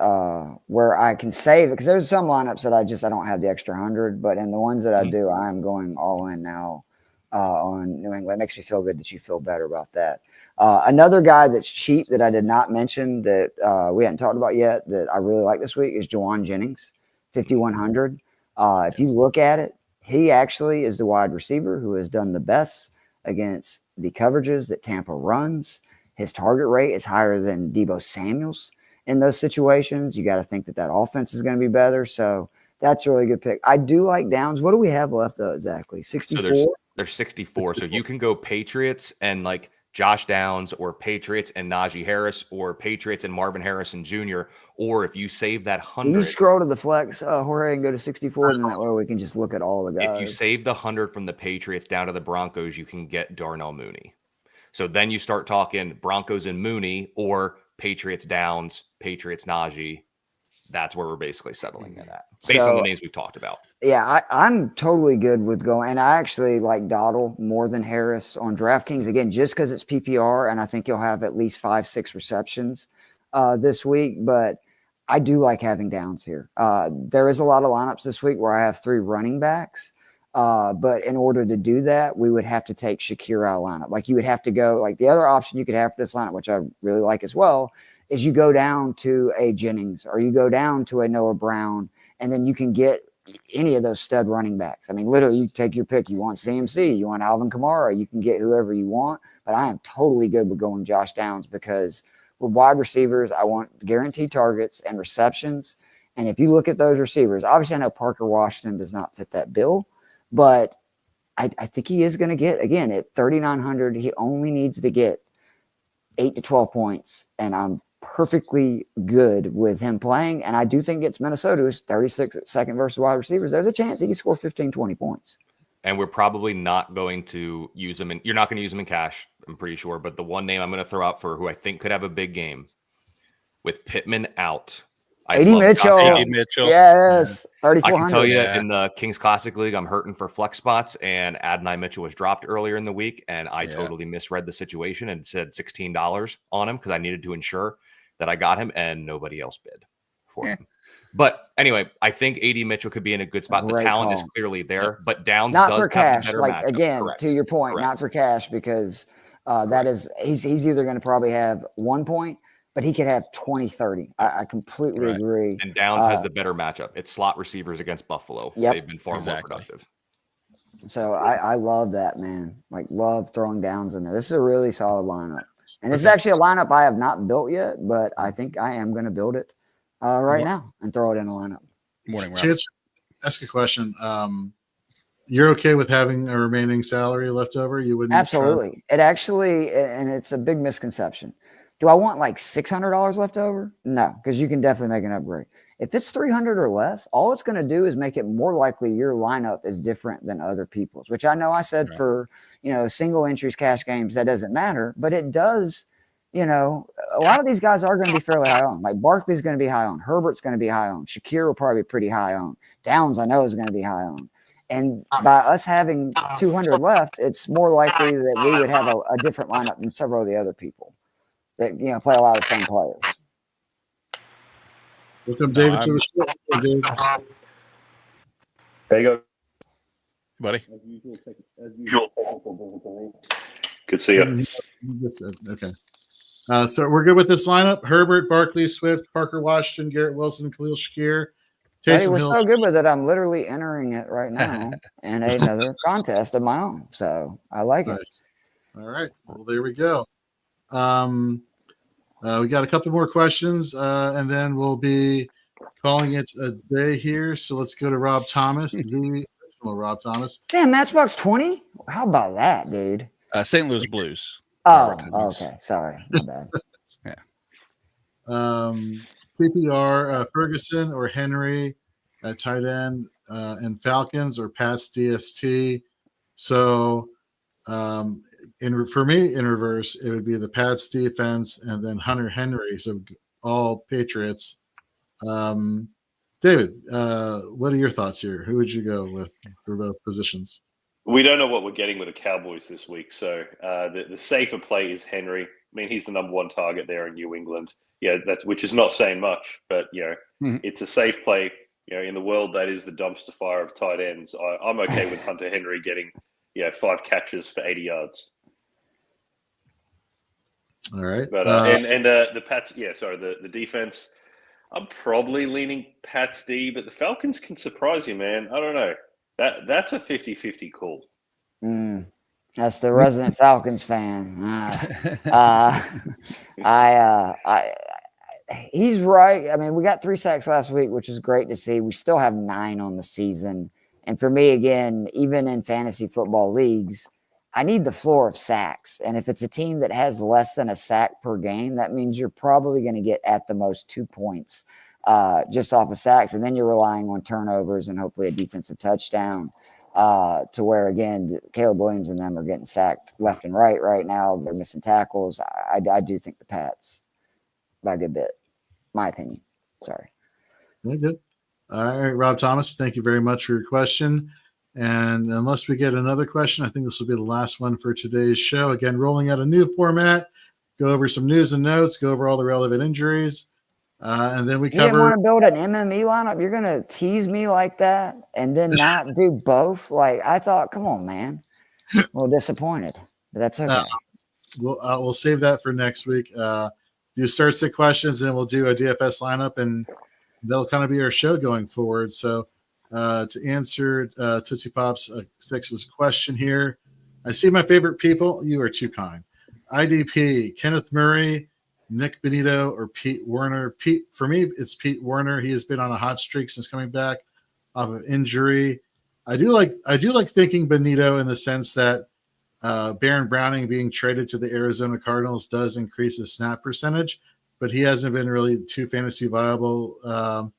where I can save it, because there's some lineups that I don't have the extra 100, but in the ones that I do, I'm going all in now on New England. It makes me feel good that you feel better about that. Another guy that's cheap that I did not mention that we hadn't talked about yet that I really like this week is Juwan Jennings, 5,100. If you look at it, he actually is the wide receiver who has done the best against the coverages that Tampa runs. His target rate is higher than Deebo Samuel's in those situations. You got to think that offense is going to be better. So that's a really good pick. I do like Downs. What do we have left though? Exactly 64. So there's 64. So you can go Patriots and like Josh Downs, or Patriots and Najee Harris, or Patriots and Marvin Harrison Jr. Or if you save that 100, you scroll to the flex, Jorge, and go to 64, then that way we can just look at all the guys. If you save the 100 from the Patriots down to the Broncos, you can get Darnell Mooney. So then you start talking Broncos and Mooney, or Patriots Downs, Patriots Najee. That's where we're basically settling in at, based on the names we've talked about. Yeah, I'm totally good with going. And I actually like Dottle more than Harris on DraftKings, again, just because it's PPR, and I think he'll have at least 5-6 receptions this week. But I do like having Downs here. There is a lot of lineups this week where I have 3 running backs. But in order to do that, we would have to take Shakir out of lineup. Like you would have to go, like the other option you could have for this lineup, which I really like as well, is you go down to a Jennings or you go down to a Noah Brown, and then you can get any of those stud running backs. I mean, literally, you take your pick. You want CMC, you want Alvin Kamara, you can get whoever you want. But I am totally good with going Josh Downs because with wide receivers, I want guaranteed targets and receptions. And if you look at those receivers, obviously I know Parker Washington does not fit that bill, but I think he is going to get, again, at 3,900, he only needs to get 8 to 12 points. And I'm perfectly good with him playing. And I do think it's Minnesota, who's 36nd versus wide receivers. There's a chance he can score 15, 20 points. And we're probably not going to use him. You're not going to use him in cash, I'm pretty sure. But the one name I'm going to throw out for who I think could have a big game with Pittman out. AD Mitchell. Yes. 3,400. I can tell you in the Kings Classic League, I'm hurting for flex spots, and Adonai Mitchell was dropped earlier in the week, and I totally misread the situation and said $16 on him because I needed to ensure that I got him, and nobody else bid for him. But anyway, I think AD Mitchell could be in a good spot. The talent is clearly there, but Downs not does for cash. have a better Like matchup. again, Correct. to your point, Correct. not for cash because that is he's either going to probably have 1 point, but he could have 20, 30. I completely agree. And Downs has the better matchup. It's slot receivers against Buffalo. Yep. They've been far more productive. So I love that, man. Like love throwing Downs in there. This is a really solid lineup. And this is actually a lineup I have not built yet, but I think I am going to build it right now and throw it in a lineup. Morning, Rob. Ask a question. You're okay with having a remaining salary left over? You wouldn't? Absolutely. It actually, and it's a big misconception. Do I want like $600 left over? No, because you can definitely make an upgrade. If it's 300 or less, all it's going to do is make it more likely your lineup is different than other people's, which I know I said for, single entries, cash games, that doesn't matter, but it does, a lot of these guys are going to be fairly high on. Like Barkley's going to be high on. Herbert's going to be high on. Shakir will probably be pretty high on. Downs, I know, is going to be high on. And by us having 200 left, it's more likely that we would have a different lineup than several of the other people that, play a lot of the same players. Welcome, David, to the show. David. There you go, buddy. As usual. Good to see you. Okay. So we're good with this lineup. Herbert, Barkley, Swift, Parker Washington, Garrett Wilson, Khalil Shakir. Hey, we're so good with it. I'm literally entering it right now in another contest of my own. So I like it. All right. Well, there we go. We got a couple more questions, and then we'll be calling it a day here. So let's go to Rob Thomas, the original Rob Thomas. Damn, Matchbox 20? How about that, dude? St. Louis Blues. Oh, okay. Sorry. My bad. PPR, Ferguson or Henry at tight end, and Falcons or Pats DST. So for me, in reverse, it would be the Pats defense and then Hunter Henry. So all Patriots. David, what are your thoughts here? Who would you go with for both positions? We don't know what we're getting with the Cowboys this week, so the safer play is Henry. I mean, he's the number one target there in New England. Yeah, which is not saying much, but it's a safe play. In the world that is the dumpster fire of tight ends, I'm okay with Hunter Henry getting 5 catches for 80 yards. All right, but and the Pats, the defense. I'm probably leaning Pats D, but the Falcons can surprise you, man. I don't know. That's a 50-50 call. That's the resident Falcons fan. He's right. I mean, we got 3 sacks last week, which is great to see. We still have 9 on the season. And for me, again, even in fantasy football leagues, I need the floor of sacks. And if it's a team that has less than a sack per game, that means you're probably going to get at the most 2 points just off of sacks. And then you're relying on turnovers and hopefully a defensive touchdown to where, again, Caleb Williams and them are getting sacked left and right now. They're missing tackles. I do think the Pats by a good bit, my opinion. Sorry. Very good. All right, Rob Thomas, thank you very much for your question. And unless we get another question, I think this will be the last one for today's show. Again, rolling out a new format, go over some news and notes, go over all the relevant injuries, and then we cover. You didn't want to build an MME lineup? You're going to tease me like that and then not do both? Like, I thought, come on, man. A little disappointed, but that's okay. We'll save that for next week. Do start sit questions, and then we'll do a DFS lineup, and that'll kind of be our show going forward. So, to answer Tootsie Pops 6's question here, I see my favorite people. You are too kind. IDP, Kenneth Murray, Nick Benito, or Pete Werner. For me, it's Pete Werner. He has been on a hot streak since coming back off of injury. I do like thinking Benito in the sense that Baron Browning being traded to the Arizona Cardinals does increase his snap percentage, but he hasn't been really too fantasy viable.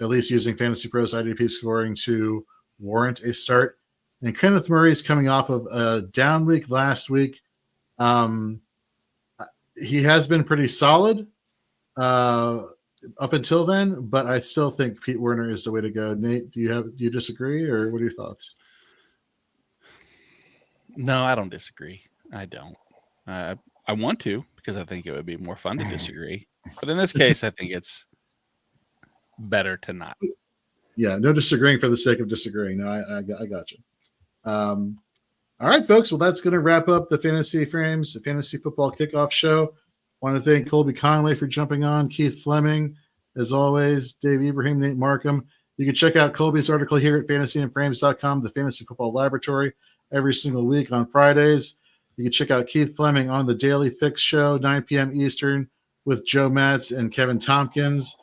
At least using Fantasy Pros IDP scoring to warrant a start. And Kenneth Murray is coming off of a down week last week. He has been pretty solid up until then, but I still think Pete Werner is the way to go. Nate, do you disagree, or what are your thoughts? No, I don't disagree. I don't. I want to, because I think it would be more fun to disagree. But in this case, I think it's better to not. Yeah, no disagreeing for the sake of disagreeing. No, I got you. All right, folks. Well, that's going to wrap up the Fantasy Frames, the Fantasy Football Kickoff Show. Want to thank Colby Conway for jumping on, Keith Fleming, as always, Dave Ibrahim, Nate Markham. You can check out Colby's article here at fantasyandframes.com, the Fantasy Football Laboratory, every single week on Fridays. You can check out Keith Fleming on the Daily Fix Show, 9 p.m. Eastern, with Joe Metz and Kevin Tompkins.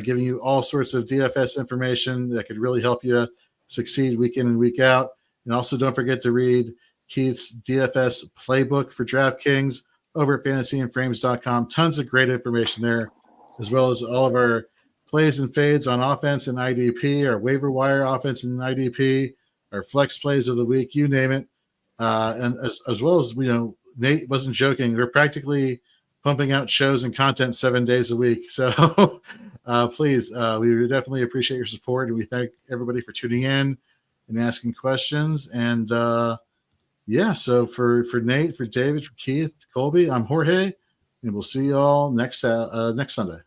Giving you all sorts of DFS information that could really help you succeed week in and week out. And also don't forget to read Keith's DFS playbook for DraftKings over at fantasyandframes.com. Tons of great information there, as well as all of our plays and fades on offense and IDP, our waiver wire offense and IDP, our flex plays of the week, you name it. And as well as, Nate wasn't joking. We're practically pumping out shows and content 7 days a week. So please, we would definitely appreciate your support. And we thank everybody for tuning in and asking questions. And so for Nate, for David, for Keith, Colby, I'm Jorge, and we'll see you all next Sunday.